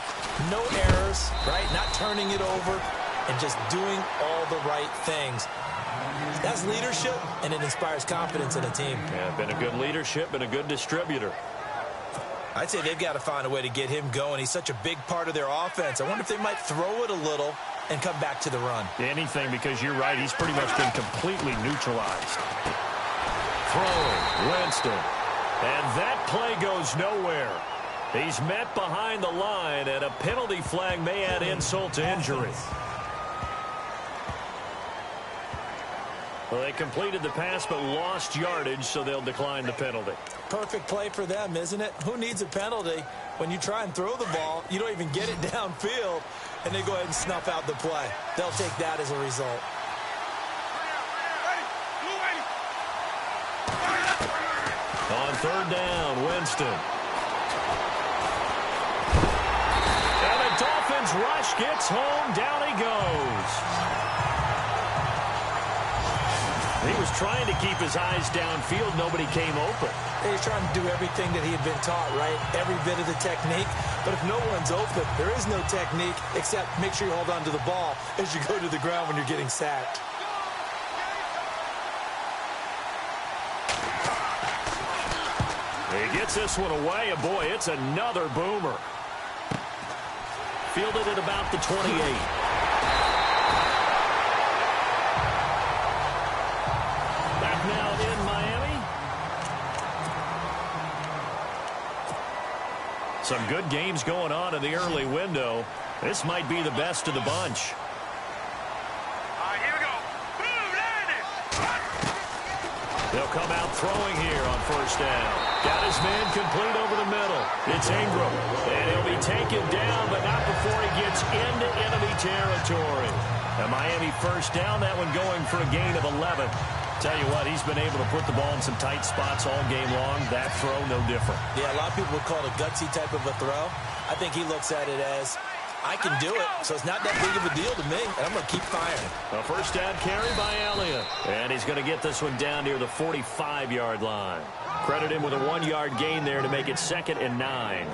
C: no errors, right? Not turning it over, and just doing all the right things. That's leadership, and it inspires confidence in a team.
B: Yeah, been a good leadership and a good distributor.
C: I'd say they've got to find a way to get him going. He's such a big part of their offense. I wonder if they might throw it a little and come back to the run.
B: Anything, because you're right. He's pretty much been completely neutralized. Throwing, Winston. And that play goes nowhere. He's met behind the line, and a penalty flag may add insult to injury. Well, they completed the pass but lost yardage, so they'll decline the penalty.
C: Perfect play for them, isn't it? Who needs a penalty when you try and throw the ball, you don't even get it downfield, and they go ahead and snuff out the play. They'll take that as a result.
B: On third down, Winston. And the Dolphins rush gets home. Down he goes. He was trying to keep his eyes downfield. Nobody came open.
C: He's trying to do everything that he had been taught, right? Every bit of the technique. But if no one's open, there is no technique except make sure you hold on to the ball as you go to the ground when you're getting sacked.
B: He gets this one away, and boy, it's another boomer. Fielded at about the 28. Back now in Miami. Some good games going on in the early window. This might be the best of the bunch.
E: Here we go. Boom, landed.
B: They'll come out throwing here on first down. Got his man complete over the middle. It's Ingram. And he'll be taken down, but not before he gets into enemy territory. A Miami first down, that one going for a gain of 11. Tell you what, he's been able to put the ball in some tight spots all game long. That throw, no different.
C: Yeah, a lot of people would call it a gutsy type of a throw. I think he looks at it as, I can do it, so it's not that big of a deal to me, and I'm going to keep firing.
B: A first down carry by Elliott. And he's going to get this one down near the 45-yard line. Credit him with a 1-yard gain there to make it 2nd and 9.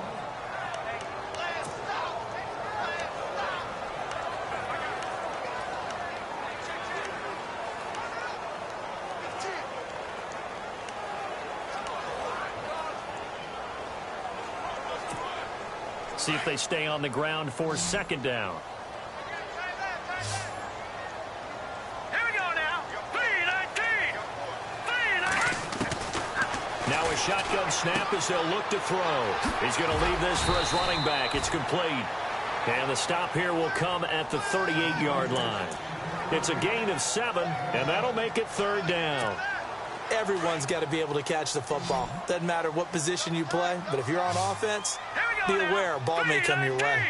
B: See if they stay on the ground for 2nd down.
E: Here we go now. 3-19.
B: Now a shotgun snap as they'll look to throw. He's going to leave this for his running back. It's complete. And the stop here will come at the 38-yard line. It's a gain of 7, and that'll make it 3rd down.
C: Everyone's got to be able to catch the football. Doesn't matter what position you play, but if you're on offense, be aware a ball may come your way.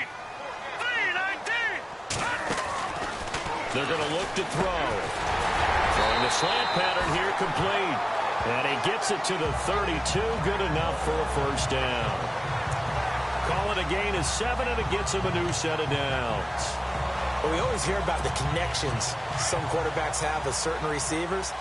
B: They're going to look to throw. Throwing the slant pattern here complete. And he gets it to the 32. Good enough for a first down. Call it a gain of 7, and it gets him a new set of downs.
C: Well, we always hear about the connections some quarterbacks have with certain receivers.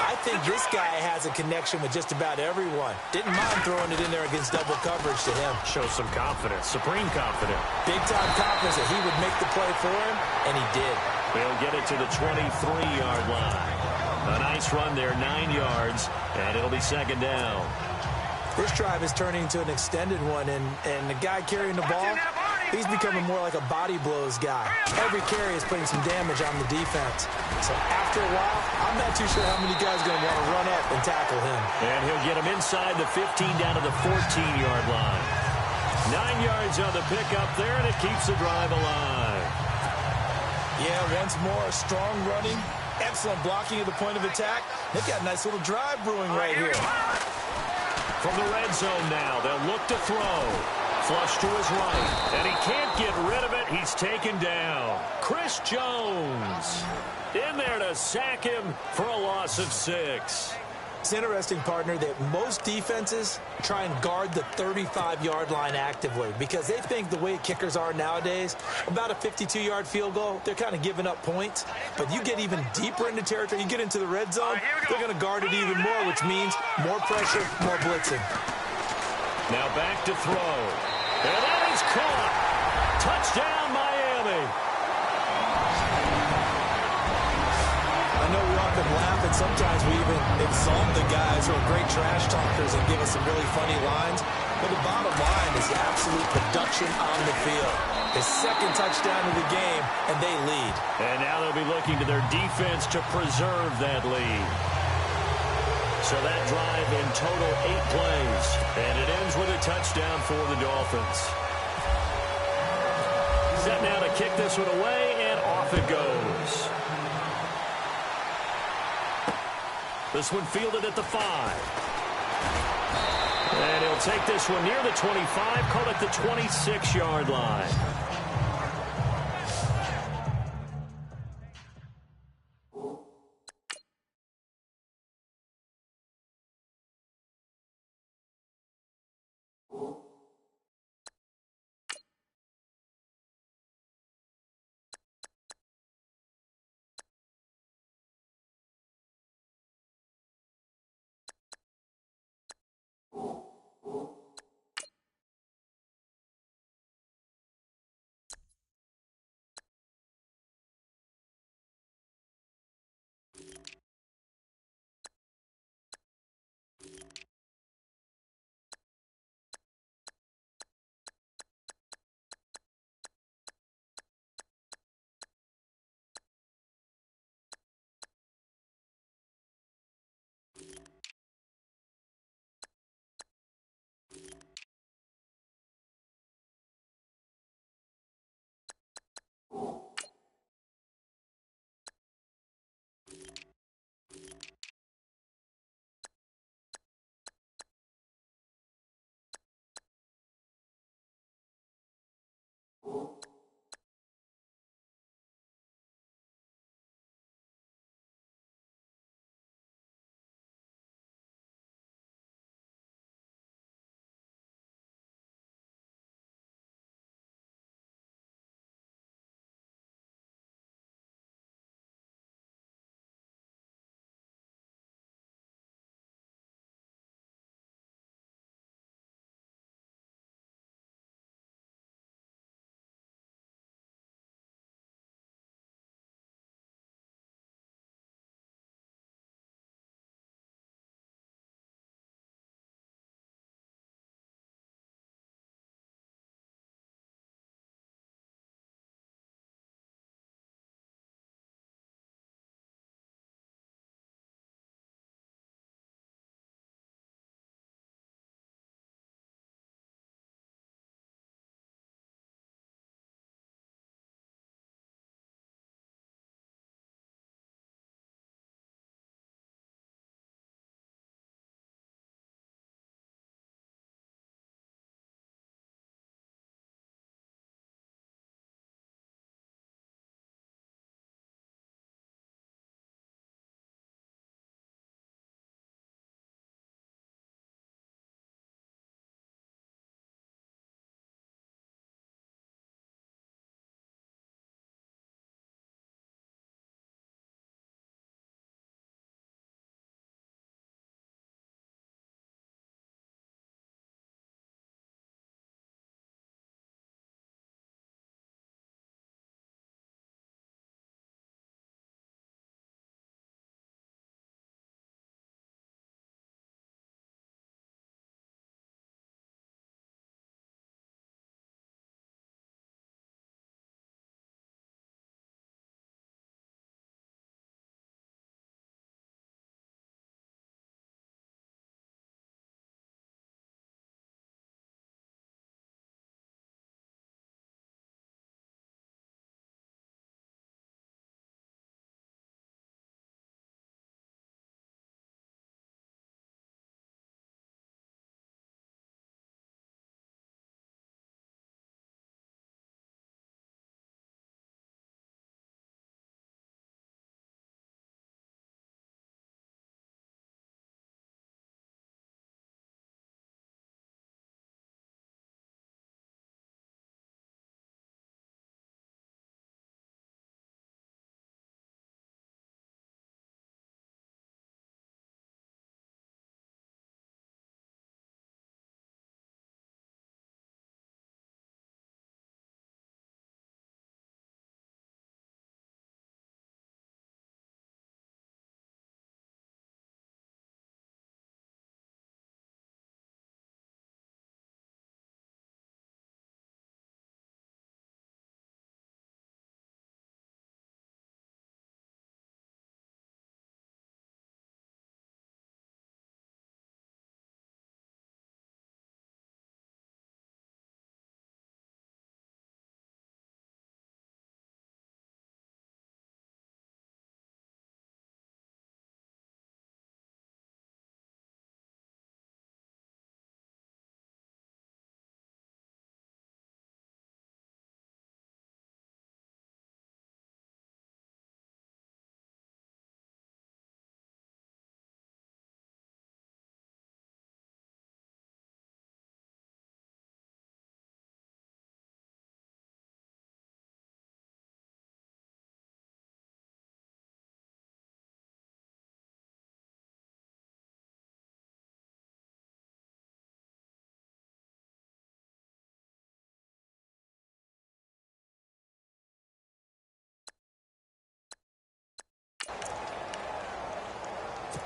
C: I think this guy has a connection with just about everyone. Didn't mind throwing it in there against double coverage to him.
B: Shows some confidence, supreme confidence.
C: Big-time confidence that he would make the play for him, and he did.
B: He'll get it to the 23-yard line. A nice run there, 9 yards, and it'll be 2nd down.
C: This drive is turning into an extended one, and the guy carrying the ball, he's becoming more like a body blows guy. Every carry is putting some damage on the defense. So after a while, I'm not too sure how many guys are going to want to run up and tackle him.
B: And he'll get him inside the 15 down to the 14-yard line. 9 yards on the pickup there, and it keeps the drive alive.
C: Yeah, once more, strong running, excellent blocking at the point of attack. They've got a nice little drive brewing right here.
B: From the red zone now, they'll look to throw. Flush to his right, and he can't get rid of it. He's taken down. Chris Jones in there to sack him for a loss of 6.
C: It's interesting, partner, that most defenses try and guard the 35-yard line actively because they think the way kickers are nowadays, about a 52-yard field goal, they're kind of giving up points. But you get even deeper into territory, you get into the red zone, they're going to guard it even more, which means more pressure, more blitzing.
B: Now back to throw. And that is caught. Touchdown, Miami.
C: I know we often laugh, and sometimes we even exalt the guys who are great trash talkers and give us some really funny lines. But the bottom line is absolute production on the field. His 2nd touchdown of the game, and they lead.
B: And now they'll be looking to their defense to preserve that lead. So that drive in total 8 plays. And it ends with a touchdown for the Dolphins. Set now to kick this one away, and off it goes. This one fielded at the 5. And he'll take this one near the 25, call it the 26-yard line.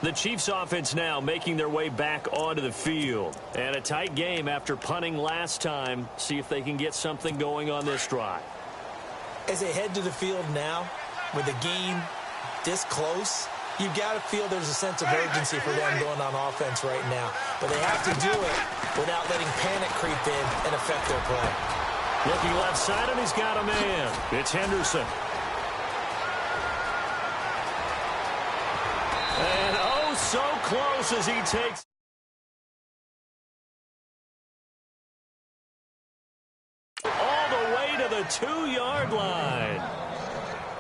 B: The Chiefs offense now making their way back onto the field. And a tight game after punting last time. See if they can get something going on this drive.
C: As they head to the field now, with the game this close, you've got to feel there's a sense of urgency for them going on offense right now. But they have to do it without letting panic creep in and affect their play.
B: Looking left side, and he's got a man. It's Henderson. And oh, so close as he takes. All the way to the 2-yard line.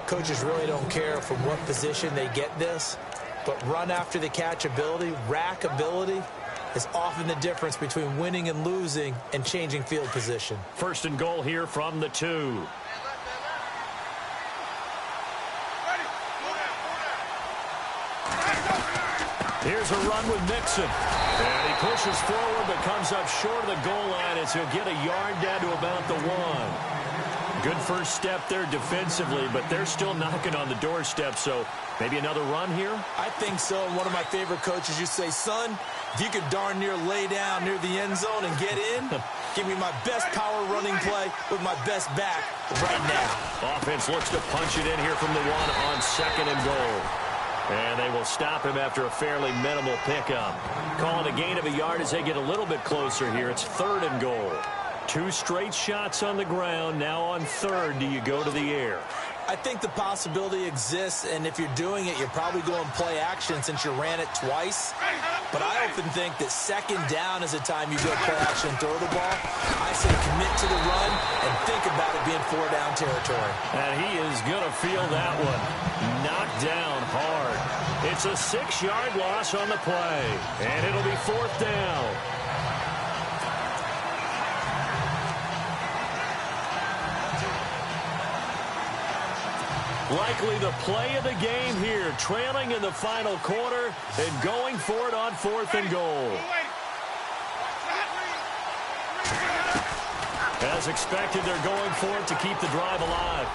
C: Coaches really don't care from what position they get this, but run after the catch ability, rack ability, is often the difference between winning and losing and changing field position.
B: First and goal here from the 2. Here's a run with Mixon. And he pushes forward but comes up short of the goal line as he'll get a yard down to about the 1. Good first step there defensively, but they're still knocking on the doorstep, so maybe another run here?
C: I think so. One of my favorite coaches used to say, son, if you could darn near lay down near the end zone and get in, give me my best power running play with my best back right now.
B: Offense looks to punch it in here from the 1 on second and goal. And they will stop him after a fairly minimal pickup. Calling a gain of a yard as they get a little bit closer here. It's third and goal. 2 straight shots on the ground. Now on third, do you go to the air?
C: I think the possibility exists, and if you're doing it, you're probably going play action since you ran it twice. But I often think that second down is the time you go play action and throw the ball. I say commit to the run and think about it being 4-down territory.
B: And he is going to feel that one. Knocked down hard. It's a 6-yard loss on the play, and it'll be 4th down. Likely the play of the game here, trailing in the final quarter and going for it on 4th and goal. As expected, they're going for it to keep the drive alive.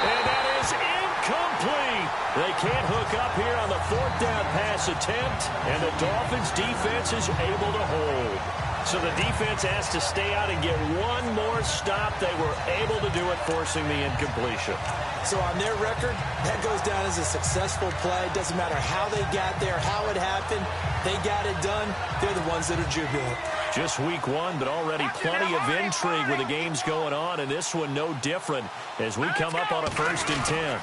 B: And that is incomplete. They can't hook up here on the 4th down pass attempt, and the Dolphins' defense is able to hold. So the defense has to stay out and get one more stop. They were able to do it, forcing the incompletion.
C: So on their record, that goes down as a successful play. Doesn't matter how they got there, how it happened. They got it done. They're the ones that are jubilant.
B: Just week 1, but already plenty of intrigue with the games going on, and this one no different as we come up on a 1st and 10.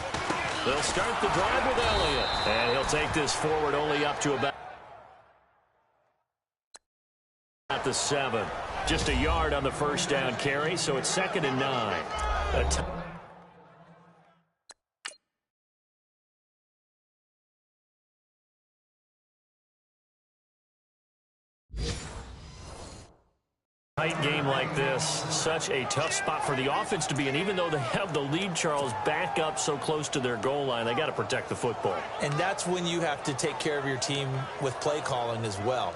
B: They'll start the drive with Elliott, and he'll take this forward only up to about at the 7. Just a yard on the 1st down carry, so it's 2nd and 9. Tight game like this, such a tough spot for the offense to be in. Even though they have the lead, Charles, back up so close to their goal line, they got to protect the football.
C: And that's when you have to take care of your team with play calling as well.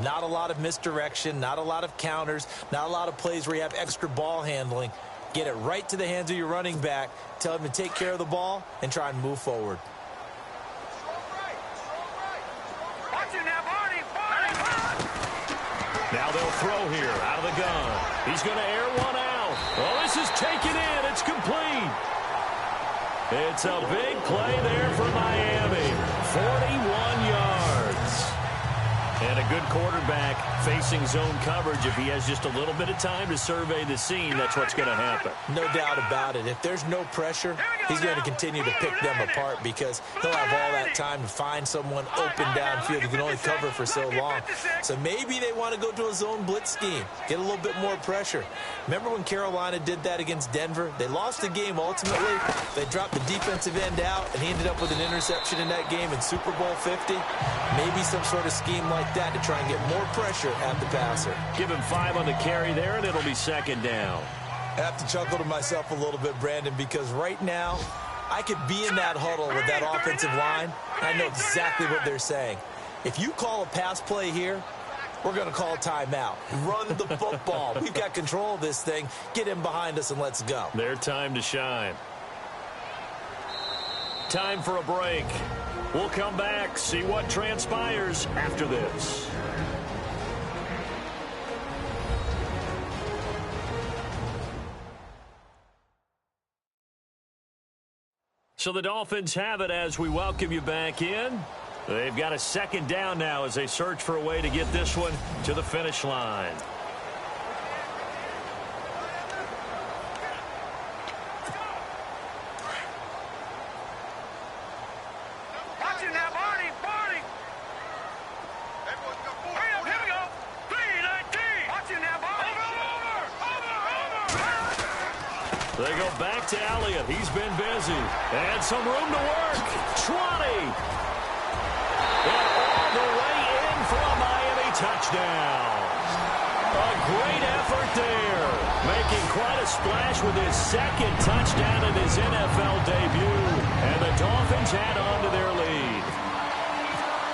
C: Not a lot of misdirection, not a lot of counters, not a lot of plays where you have extra ball handling. Get it right to the hands of your running back, tell him to take care of the ball, and try and move forward.
B: Now they'll throw here out of the gun. He's going to air one out. Oh, this is taken in. It's complete. It's a big play there for Miami. 41 yards. And a good quarterback facing zone coverage. If he has just a little bit of time to survey the scene, that's what's going to happen.
C: No doubt about it. If there's no pressure, he's going to continue to pick them apart because he'll have all that time to find someone open downfield. He can only cover for so long. So maybe they want to go to a zone blitz scheme, get a little bit more pressure. Remember when Carolina did that against Denver? They lost the game ultimately. They dropped the defensive end out, and he ended up with an interception in that game in Super Bowl 50. Maybe some sort of scheme like that to try and get more pressure at the passer.
B: Give him 5 on the carry there, and it'll be second down.
C: I have to chuckle to myself a little bit, Brandon, because right now I could be in that huddle with that offensive line, and I know exactly what they're saying. If you call a pass play here, we're going to call a timeout. Run the football. We've got control of this thing. Get him behind us and let's go.
B: Their time to shine. Time for a break. We'll come back, see what transpires after this. So the Dolphins have it as we welcome you back in. They've got a second down now as they search for a way to get this one to the finish line. They go back to Elliott. He's been busy. And some room to work. 20. And all the way in for a Miami touchdown. A great effort there. Making quite a splash with his second touchdown in his NFL debut. And the Dolphins add on to their lead.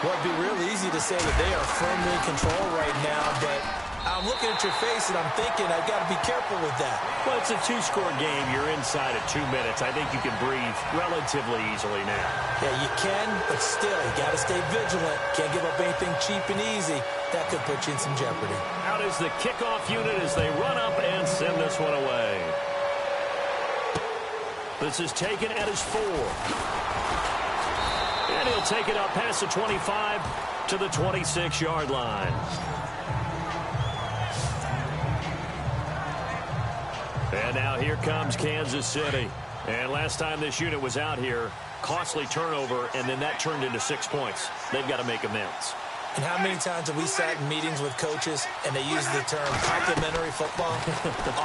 C: Well, it'd be real easy to say that they are firmly in control right now, but I'm looking at your face and I'm thinking I've got to be careful with that.
B: Well, it's a 2-score game. You're inside of 2 minutes. I think you can breathe relatively easily now.
C: Yeah, you can, but still, you got to stay vigilant. Can't give up anything cheap and easy. That could put you in some jeopardy.
B: Out is the kickoff unit as they run up and send this one away. This is taken at his 4. And he'll take it up past the 25 to the 26-yard line. And now here comes Kansas City. And last time this unit was out here, costly turnover, and then that turned into 6 points. They've got to make amends.
C: And how many times have we sat in meetings with coaches and they use the term complementary football?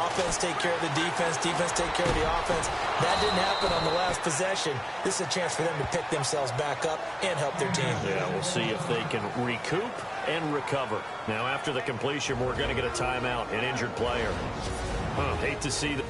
C: Offense take care of the defense, defense take care of the offense. That didn't happen on the last possession. This is a chance for them to pick themselves back up and help their team.
B: Yeah, we'll see if they can recoup and recover. Now, after the completion, we're going to get a timeout, an injured player. Hate to see that.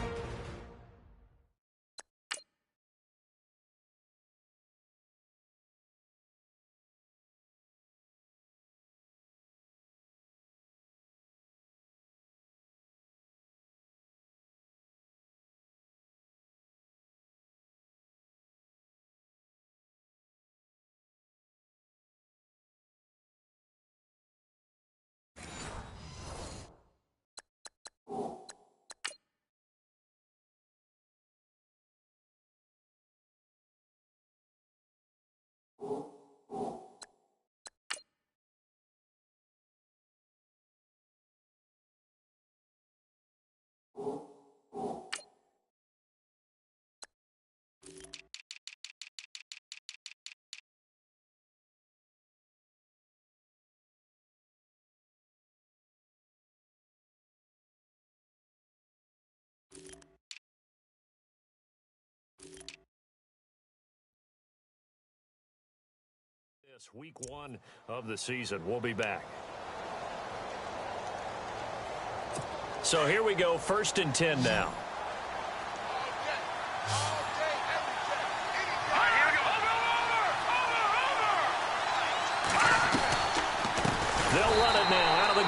B: Week 1 of the season. We'll be back. So here we go, 1st and 10 now. They'll run it now.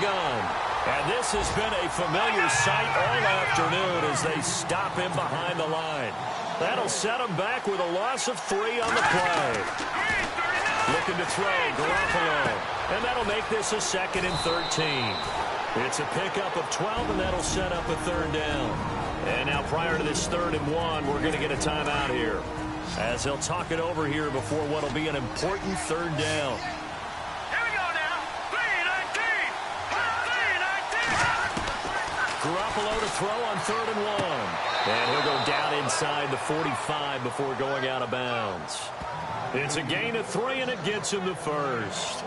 B: gun. And this has been a familiar sight all afternoon as they stop him behind the line. That'll set him back with a loss of 3 on the play. Looking to throw, Garoppolo. And that'll make this a 2nd and 13. It's a pickup of 12, and that'll set up a 3rd down. And now prior to this 3rd and 1, we're going to get a timeout here, as he'll talk it over here before what will be an important 3rd down.
E: Here we go now. 3-19. 3-19.
B: Garoppolo to throw on 3rd and 1. And he'll go down inside the 45 before going out of bounds. It's a gain of 3, and it gets him the 1st.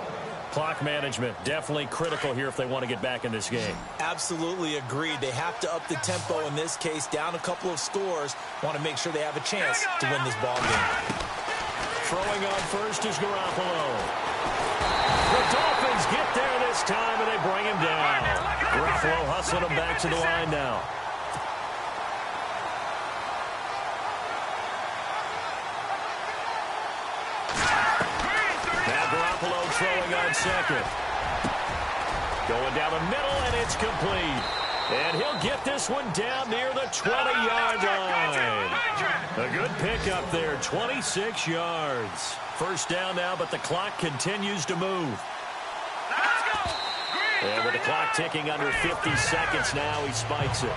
B: Clock management definitely critical here if they want to get back in this game.
C: Absolutely agreed. They have to up the tempo in this case, down a couple of scores. Want to make sure they have a chance to win this ball game.
B: Throwing on first is Garoppolo. The Dolphins get there this time, and they bring him down. Garoppolo hustling him back to the line now. Throwing on 2nd. Going down the middle, and it's complete. And he'll get this one down near the 20-yard line. A good pickup there, 26 yards. 1st down now, but the clock continues to move. And with the clock ticking under 50 seconds now, he spikes it.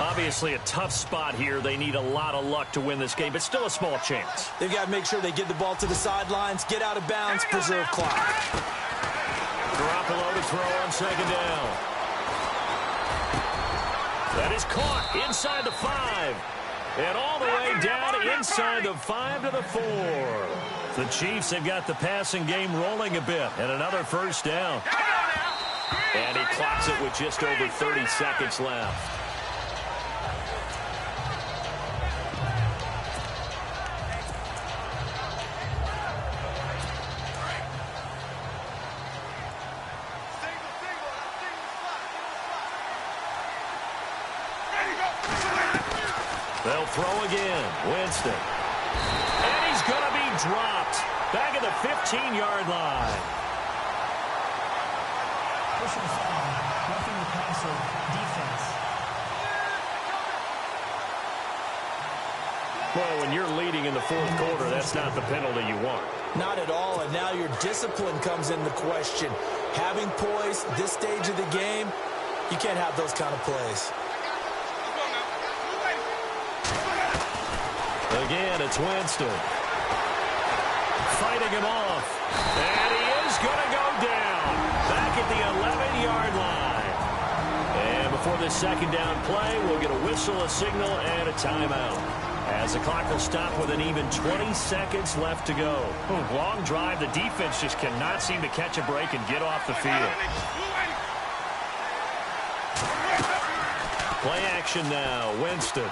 B: Obviously a tough spot here. They need a lot of luck to win this game, but still a small chance.
C: They've got to make sure they get the ball to the sidelines, get out of bounds, preserve clock.
B: Garoppolo to throw on 2nd down. That is caught inside the 5. And all the way down inside the 5 to the 4. The Chiefs have got the passing game rolling a bit. And another 1st down. And he clocks it with just over 30 seconds left. They'll throw again. Winston. And he's going to be dropped. Back at the 15-yard line.
D: Personal foul, roughing the passer, defense.
B: Well, when you're leading in the 4th quarter, that's not the penalty you want.
C: Not at all, and now your discipline comes into question. Having poise this stage of the game, you can't have those kind of plays.
B: Again, it's Winston. Fighting him off. And he is going to go down. Back at the 11-yard line. And before this 2nd down play, we'll get a whistle, a signal, and a timeout. As the clock will stop with an even 20 seconds left to go. Long drive. The defense just cannot seem to catch a break and get off the field. Play action now. Winston.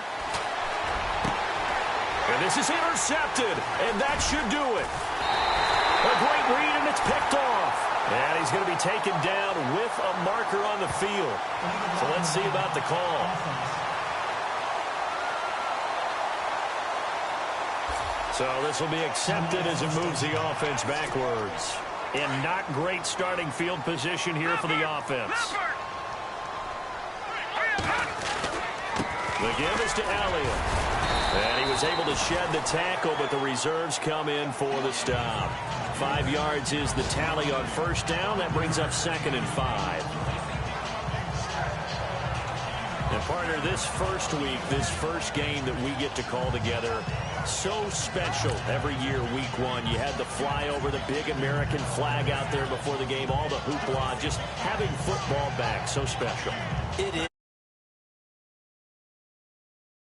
B: And this is intercepted, and that should do it. A great read, and it's picked off. And he's going to be taken down with a marker on the field. So let's see about the call. So this will be accepted as it moves the offense backwards. And not great starting field position here for the offense. The give is to Elliott. And he was able to shed the tackle, but the reserves come in for the stop. 5 yards is the tally on 1st down. That brings up 2nd and 5. And partner, this first week, this first game that we get to call together, so special every year, week 1. You had the flyover, the big American flag out there before the game, all the hoopla, just having football back, so special.
C: It is.